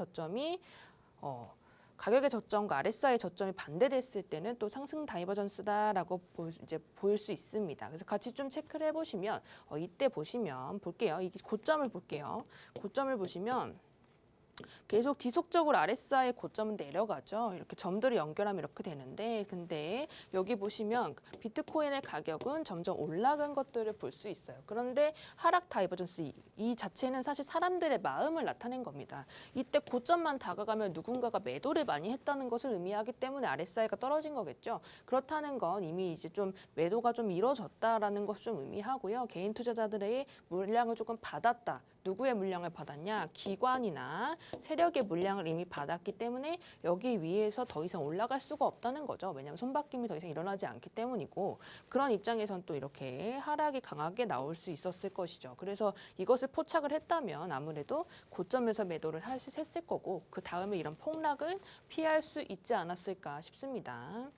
저점과 RSI 저점이 반대됐을 때는 또 상승 다이버전스다라고 보일 수 있습니다. 그래서 같이 좀 체크를 해보시면 이때 보시면 볼게요. 이 고점을 볼게요. 고점을 보시면 계속 지속적으로 RSI 고점은 내려가죠. 이렇게 점들을 연결하면 이렇게 되는데 근데 여기 보시면 비트코인의 가격은 점점 올라간 것들을 볼 수 있어요. 그런데 하락 다이버전스 이 자체는 사실 사람들의 마음을 나타낸 겁니다. 이때 고점만 다가가면 누군가가 매도를 많이 했다는 것을 의미하기 때문에 RSI가 떨어진 거겠죠. 그렇다는 건 이미 이제 좀 매도가 좀 이뤄졌다라는 것을 좀 의미하고요. 개인 투자자들의 물량을 조금 받았다. 누구의 물량을 받았냐? 기관이나 세력의 물량을 이미 받았기 때문에 여기 위에서 더 이상 올라갈 수가 없다는 거죠. 왜냐하면 손바뀜이 더 이상 일어나지 않기 때문이고 그런 입장에선 또 이렇게 하락이 강하게 나올 수 있었을 것이죠. 그래서 이것을 포착을 했다면 아무래도 고점에서 매도를 했을 거고 그 다음에 이런 폭락을 피할 수 있지 않았을까 싶습니다.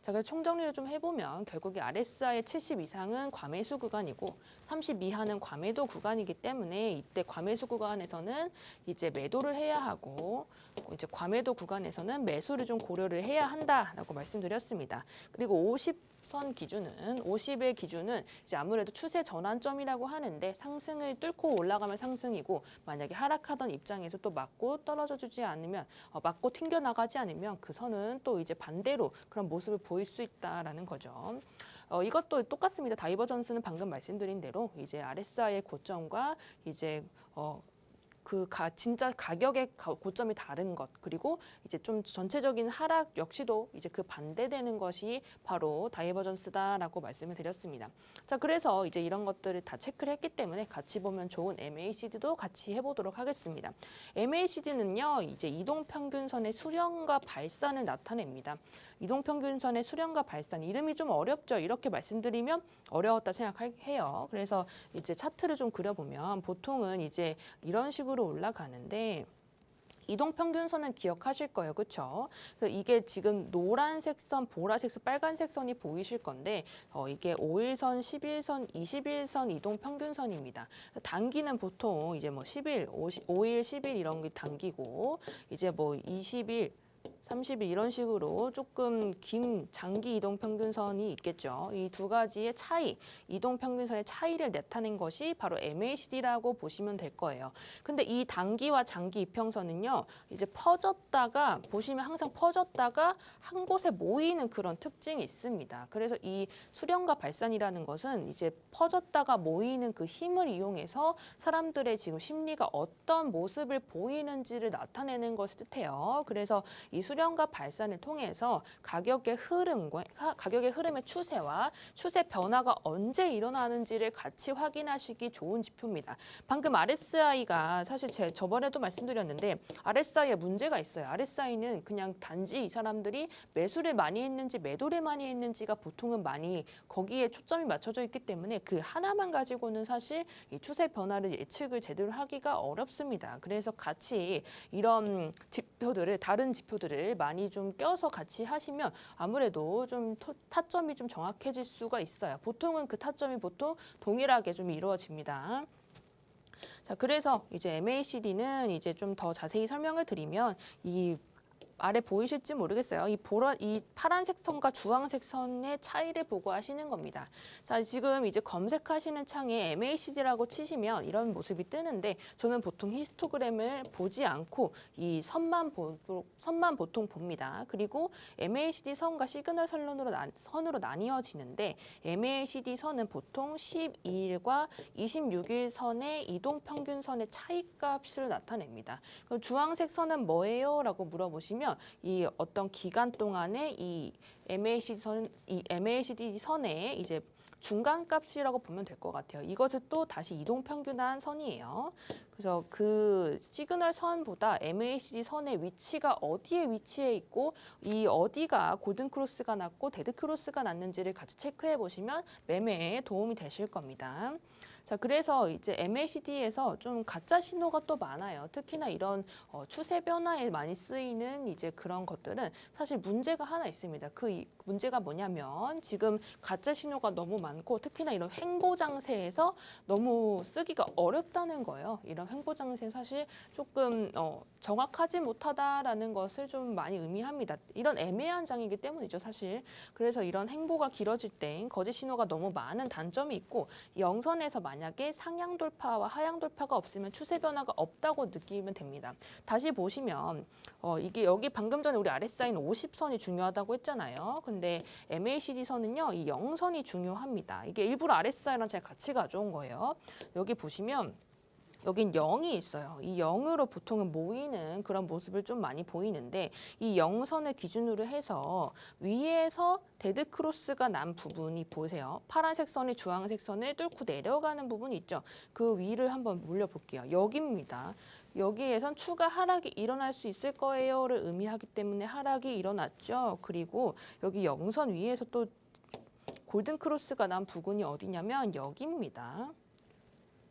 자, 그래서 총정리를 좀 해보면 결국에 RSI의 70 이상은 과매수 구간이고 30 이하는 과매도 구간이기 때문에 이때 과매수 구간에서는 이제 매도를 해야 하고 이제 과매도 구간에서는 매수를 좀 고려를 해야 한다라고 말씀드렸습니다. 그리고 50의 기준은 이제 아무래도 추세 전환점이라고 하는데 상승을 뚫고 올라가면 상승이고 만약에 하락하던 입장에서 또 맞고 떨어져 주지 않으면 맞고 튕겨 나가지 않으면 그 선은 또 이제 반대로 그런 모습을 보일 수 있다라는 거죠. 이것도 똑같습니다. 다이버전스는 방금 말씀드린 대로 이제 RSI의 고점과 이제 진짜 가격의 고점이 다른 것 그리고 이제 좀 전체적인 하락 역시도 이제 그 반대되는 것이 바로 다이버전스다라고 말씀을 드렸습니다. 자, 그래서 이제 이런 것들을 다 체크를 했기 때문에 같이 보면 좋은 MACD도 같이 해보도록 하겠습니다. MACD는요, 이제 이동평균선의 수렴과 발산을 나타냅니다. 이동평균선의 수렴과 발산 이름이 좀 어렵죠. 이렇게 말씀드리면 어려웠다 생각해요. 그래서 이제 차트를 좀 그려보면 보통은 이제 이런 식으로 올라가는데 이동평균선은 기억하실 거예요. 그렇죠? 그래서 이게 지금 노란색 선, 보라색 선, 빨간색 선이 보이실 건데 이게 5일선, 11선, 21선 이동평균선입니다. 단기는 보통 이제 뭐 10일, 5일, 10일 이런 게 단기고 이제 뭐 20일, 30일 이런 식으로 조금 긴 장기 이동 평균선이 있겠죠. 이 두 가지의 차이, 이동 평균선의 차이를 나타낸 것이 바로 MACD라고 보시면 될 거예요. 근데 이 단기와 장기 이평선은요, 이제 퍼졌다가 보시면 항상 퍼졌다가 한 곳에 모이는 그런 특징이 있습니다. 그래서 이 수렴과 발산이라는 것은 이제 퍼졌다가 모이는 그 힘을 이용해서 사람들의 지금 심리가 어떤 모습을 보이는지를 나타내는 것을 뜻해요. 그래서 이 수렴과 발산을 통해서 가격의 흐름의 추세와 추세 변화가 언제 일어나는지를 같이 확인하시기 좋은 지표입니다. 방금 RSI가 사실 저번에도 말씀드렸는데 RSI에 문제가 있어요. RSI는 그냥 단지 이 사람들이 매수를 많이 했는지 매도를 많이 했는지가 보통은 많이 거기에 초점이 맞춰져 있기 때문에 그 하나만 가지고는 사실 이 추세 변화를 예측을 제대로 하기가 어렵습니다. 그래서 같이 이런 지표들을 다른 지표들을 많이 좀 껴서 같이 하시면 아무래도 좀 타점이 좀 정확해질 수가 있어요. 보통은 그 타점이 보통 동일하게 좀 이루어집니다. 자, 그래서 이제 MACD는 이제 좀 더 자세히 설명을 드리면 이 아래 보이실지 모르겠어요. 이 파란색 선과 주황색 선의 차이를 보고 하시는 겁니다. 자, 지금 이제 검색하시는 창에 MACD라고 치시면 이런 모습이 뜨는데 저는 보통 히스토그램을 보지 않고 이 선만 보통 봅니다. 그리고 MACD 선과 시그널 선으로 나뉘어지는데 MACD 선은 보통 12일과 26일 선의 이동 평균선의 차이값을 나타냅니다. 그럼 주황색 선은 뭐예요? 라고 물어보시면 이 어떤 기간 동안에 이 MACD 선의 이제 중간값이라고 보면 될 것 같아요. 이것을 또 다시 이동평균한 선이에요. 그래서 그 시그널 선보다 MACD 선의 위치가 어디에 위치해 있고 이 어디가 골든 크로스가 났고 데드 크로스가 났는지를 같이 체크해 보시면 매매에 도움이 되실 겁니다. 자, 그래서 이제 MACD에서 좀 가짜 신호가 또 많아요. 특히나 이런 추세 변화에 많이 쓰이는 이제 그런 것들은 사실 문제가 하나 있습니다. 문제가 뭐냐면 지금 가짜 신호가 너무 많고 특히나 이런 횡보 장세에서 너무 쓰기가 어렵다는 거예요. 이런 횡보 장세 사실 조금 정확하지 못하다라는 것을 좀 많이 의미합니다. 이런 애매한 장이기 때문이죠, 사실. 그래서 이런 횡보가 길어질 땐 거짓 신호가 너무 많은 단점이 있고 영선에서 만약에 상향 돌파와 하향 돌파가 없으면 추세 변화가 없다고 느끼면 됩니다. 다시 보시면 이게 여기 방금 전에 우리 RSI는 50선이 중요하다고 했잖아요. 근데 MACD 선은요, 이 0선이 중요합니다. 이게 일부러 RSI랑 제가 같이 가져온 거예요. 여기 보시면 여긴 0이 있어요. 이 0으로 보통은 모이는 그런 모습을 좀 많이 보이는데 이 0선을 기준으로 해서 위에서 데드 크로스가 난 부분이 보세요. 파란색 선이 주황색 선을 뚫고 내려가는 부분이 있죠. 그 위를 한번 올려볼게요. 여기입니다. 여기에선 추가 하락이 일어날 수 있을 거예요를 의미하기 때문에 하락이 일어났죠. 그리고 여기 0선 위에서 또 골든 크로스가 난 부분이 어디냐면 여기입니다.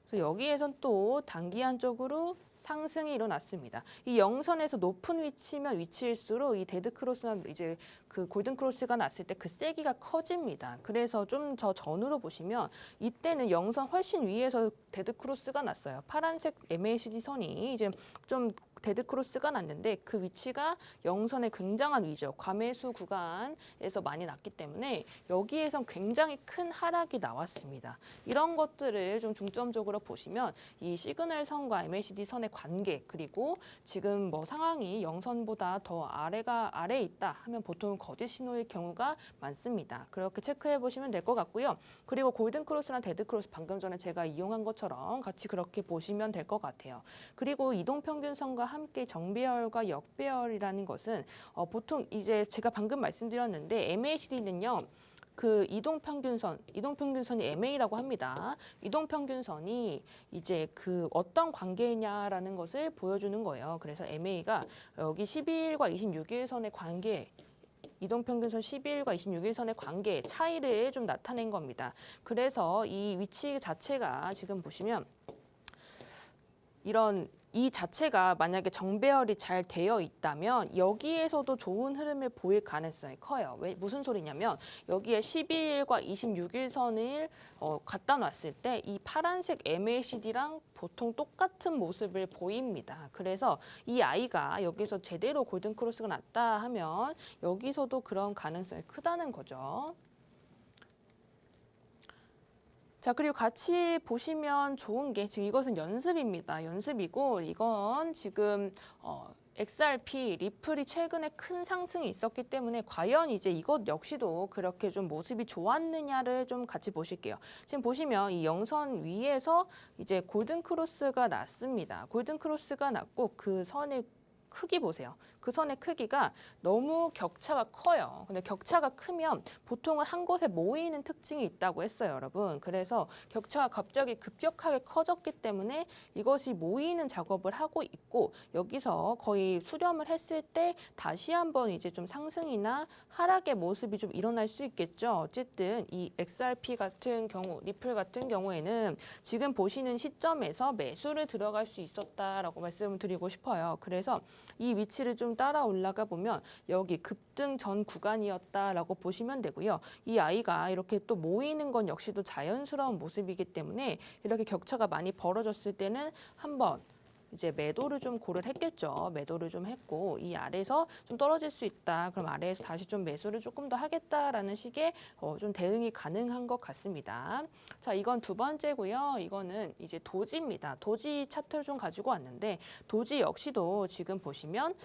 그래서 여기에선 또 단기간적으로 상승이 일어났습니다. 이 0선에서 높은 위치면 위치일수록 이 데드 크로스나 이제 그 골든 크로스가 났을 때 그 세기가 커집니다. 그래서 좀 더 전으로 보시면 이때는 0선 훨씬 위에서 데드 크로스가 났어요. 파란색 MACD 선이 이제 좀 데드 크로스가 났는데 그 위치가 0선의 굉장한 위죠. 과매수 구간에서 많이 났기 때문에 여기에선 굉장히 큰 하락이 나왔습니다. 이런 것들을 좀 중점적으로 보시면 이 시그널 선과 MACD 선의 관계 그리고 지금 뭐 상황이 0선보다 더 아래에 있다 하면 보통 거짓 신호일 경우가 많습니다. 그렇게 체크해 보시면 될 것 같고요. 그리고 골든 크로스나 데드 크로스 방금 전에 제가 이용한 것처럼 같이 그렇게 보시면 될 것 같아요. 그리고 이동 평균선과 함께 정배열과 역배열이라는 것은 보통 이제 제가 방금 말씀드렸는데 MACD는요. 그 이동평균선이 MA라고 합니다. 이동평균선이 이제 그 어떤 관계냐라는 것을 보여주는 거예요. 그래서 MA가 여기 12일과 26일 선의 관계, 이동평균선 12일과 26일 선의 관계 차이를 좀 나타낸 겁니다. 그래서 이 위치 자체가 지금 보시면 이런 이 자체가 만약에 정배열이 잘 되어 있다면 여기에서도 좋은 흐름을 보일 가능성이 커요. 왜 무슨 소리냐면 여기에 12일과 26일 선을 갖다 놨을 때 이 파란색 MACD랑 보통 똑같은 모습을 보입니다. 그래서 이 아이가 여기서 제대로 골든 크로스가 났다 하면 여기서도 그런 가능성이 크다는 거죠. 자, 그리고 같이 보시면 좋은 게 지금 이것은 연습입니다. 연습이고 이건 지금 XRP, 리플이 최근에 큰 상승이 있었기 때문에 과연 이제 이것 역시도 그렇게 좀 모습이 좋았느냐를 좀 같이 보실게요. 지금 보시면 이 영선 위에서 이제 골든 크로스가 났습니다. 골든 크로스가 났고 그 선의 크기 보세요. 그 선의 크기가 너무 격차가 커요. 근데 격차가 크면 보통은 한 곳에 모이는 특징이 있다고 했어요, 여러분. 그래서 격차가 갑자기 급격하게 커졌기 때문에 이것이 모이는 작업을 하고 있고 여기서 거의 수렴을 했을 때 다시 한번 이제 좀 상승이나 하락의 모습이 좀 일어날 수 있겠죠. 어쨌든 이 XRP 같은 경우, 리플 같은 경우에는 지금 보시는 시점에서 매수를 들어갈 수 있었다라고 말씀을 드리고 싶어요. 그래서 이 위치를 좀 따라 올라가 보면 여기 급등 전 구간이었다라고 보시면 되고요. 이 아이가 이렇게 또 모이는 건 역시도 자연스러운 모습이기 때문에 이렇게 격차가 많이 벌어졌을 때는 한번 이제 매도를 좀 고려를 했겠죠. 매도를 좀 했고 이 아래에서 좀 떨어질 수 있다. 그럼 아래에서 다시 좀 매수를 조금 더 하겠다라는 식의 좀 대응이 가능한 것 같습니다. 자, 이건 두 번째고요. 이거는 이제 도지입니다. 도지 차트를 좀 가지고 왔는데 도지 역시도 지금 보시면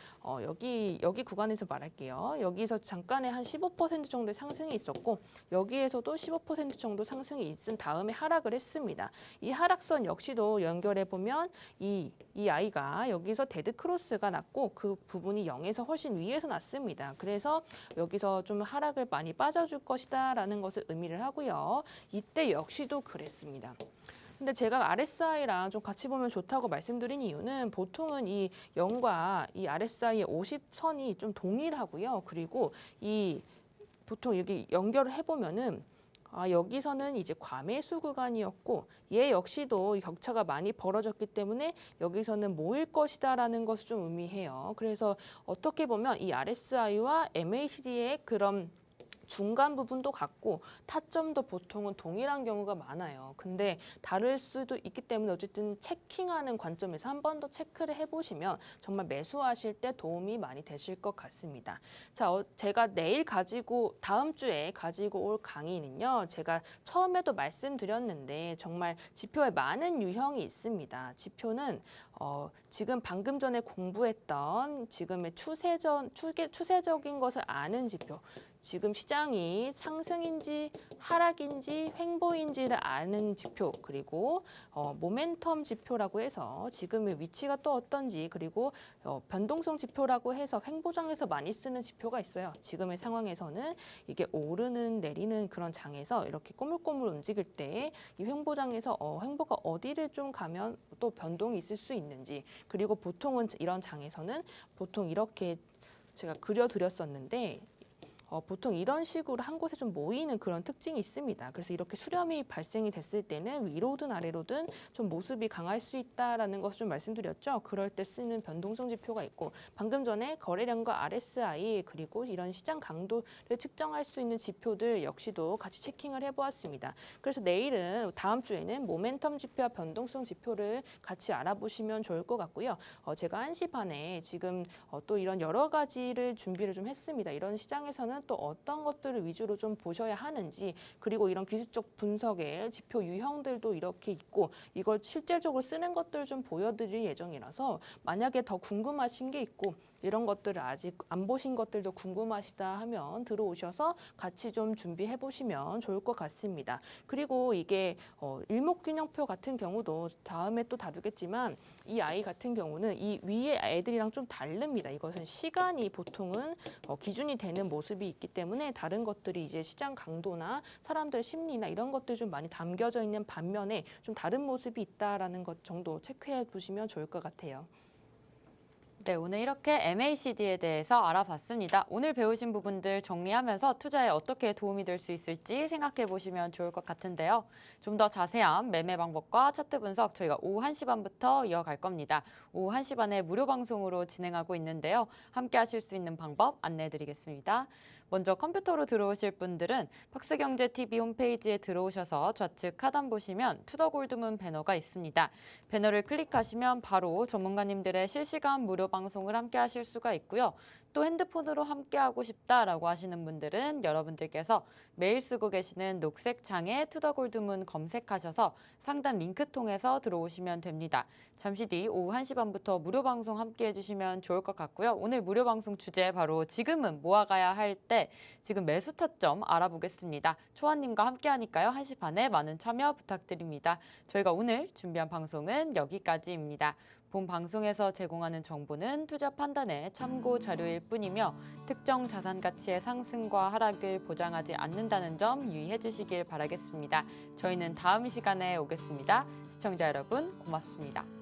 여기 구간에서 말할게요. 여기서 잠깐의 한 15% 정도의 상승이 있었고 여기에서도 15% 정도 상승이 있은 다음에 하락을 했습니다. 이 하락선 역시도 연결해 보면 이 아이가 여기서 데드 크로스가 났고 그 부분이 0에서 훨씬 위에서 났습니다. 그래서 여기서 좀 하락을 많이 빠져줄 것이다라는 것을 의미를 하고요. 이때 역시도 그랬습니다. 근데 제가 RSI랑 좀 같이 보면 좋다고 말씀드린 이유는 보통은 이 0과 이 RSI의 50선이 좀 동일하고요. 그리고 이 보통 여기 연결을 해보면은 여기서는 이제 과매수 구간이었고 얘 역시도 격차가 많이 벌어졌기 때문에 여기서는 모일 것이다라는 것을 좀 의미해요. 그래서 어떻게 보면 이 RSI와 MACD의 그런 중간 부분도 같고 타점도 보통은 동일한 경우가 많아요. 근데 다를 수도 있기 때문에 어쨌든 체킹하는 관점에서 한 번 더 체크를 해보시면 정말 매수하실 때 도움이 많이 되실 것 같습니다. 자, 제가 다음 주에 가지고 올 강의는요. 제가 처음에도 말씀드렸는데 정말 지표에 많은 유형이 있습니다. 지표는 지금 방금 전에 공부했던 지금의 추세적인 것을 아는 지표, 지금 시장이 상승인지 하락인지 횡보인지를 아는 지표, 그리고 모멘텀 지표라고 해서 지금의 위치가 또 어떤지, 그리고 변동성 지표라고 해서 횡보장에서 많이 쓰는 지표가 있어요. 지금의 상황에서는 이게 오르는 내리는 그런 장에서 이렇게 꼬물꼬물 움직일 때 이 횡보장에서 횡보가 어디를 좀 가면 또 변동이 있을 수 있는지, 그리고 보통은 이런 장에서는 보통 이렇게 제가 그려드렸었는데 보통 이런 식으로 한 곳에 좀 모이는 그런 특징이 있습니다. 그래서 이렇게 수렴이 발생이 됐을 때는 위로든 아래로든 좀 모습이 강할 수 있다라는 것을 좀 말씀드렸죠. 그럴 때 쓰는 변동성 지표가 있고 방금 전에 거래량과 RSI 그리고 이런 시장 강도를 측정할 수 있는 지표들 역시도 같이 체킹을 해보았습니다. 그래서 다음 주에는 모멘텀 지표와 변동성 지표를 같이 알아보시면 좋을 것 같고요. 제가 1시 반에 지금 또 이런 여러 가지를 준비를 좀 했습니다. 이런 시장에서는 또 어떤 것들을 위주로 좀 보셔야 하는지, 그리고 이런 기술적 분석의 지표 유형들도 이렇게 있고 이걸 실질적으로 쓰는 것들을 좀 보여드릴 예정이라서 만약에 더 궁금하신 게 있고 이런 것들을 아직 안 보신 것들도 궁금하시다 하면 들어오셔서 같이 좀 준비해 보시면 좋을 것 같습니다. 그리고 이게 일목균형표 같은 경우도 다음에 또 다루겠지만 이 아이 같은 경우는 이 위에 애들이랑 좀 다릅니다. 이것은 시간이 보통은 기준이 되는 모습이 있기 때문에 다른 것들이 이제 시장 강도나 사람들의 심리나 이런 것들이 좀 많이 담겨져 있는 반면에 좀 다른 모습이 있다라는 것 정도 체크해 보시면 좋을 것 같아요. 네, 오늘 이렇게 MACD에 대해서 알아봤습니다. 오늘 배우신 부분들 정리하면서 투자에 어떻게 도움이 될 수 있을지 생각해 보시면 좋을 것 같은데요. 좀 더 자세한 매매 방법과 차트 분석 저희가 오후 1시 반부터 이어갈 겁니다. 오후 1시 반에 무료 방송으로 진행하고 있는데요. 함께 하실 수 있는 방법 안내해 드리겠습니다. 먼저 컴퓨터로 들어오실 분들은 박스경제TV 홈페이지에 들어오셔서 좌측 하단 보시면 투더골드문 배너가 있습니다. 배너를 클릭하시면 바로 전문가님들의 실시간 무료 방송을 함께 하실 수가 있고요. 또 핸드폰으로 함께하고 싶다라고 하시는 분들은 여러분들께서 매일 쓰고 계시는 녹색 창에 투더골드문 검색하셔서 상단 링크 통해서 들어오시면 됩니다. 잠시 뒤 오후 1시 반부터 무료 방송 함께 해주시면 좋을 것 같고요. 오늘 무료 방송 주제 바로 지금은 모아가야 할 때 지금 매수 타점 알아보겠습니다. 초아님과 함께 하니까요. 1시 반에 많은 참여 부탁드립니다. 저희가 오늘 준비한 방송은 여기까지입니다. 본 방송에서 제공하는 정보는 투자 판단의 참고 자료일 뿐이며 특정 자산 가치의 상승과 하락을 보장하지 않는다는 점 유의해 주시길 바라겠습니다. 저희는 다음 시간에 오겠습니다. 시청자 여러분 고맙습니다.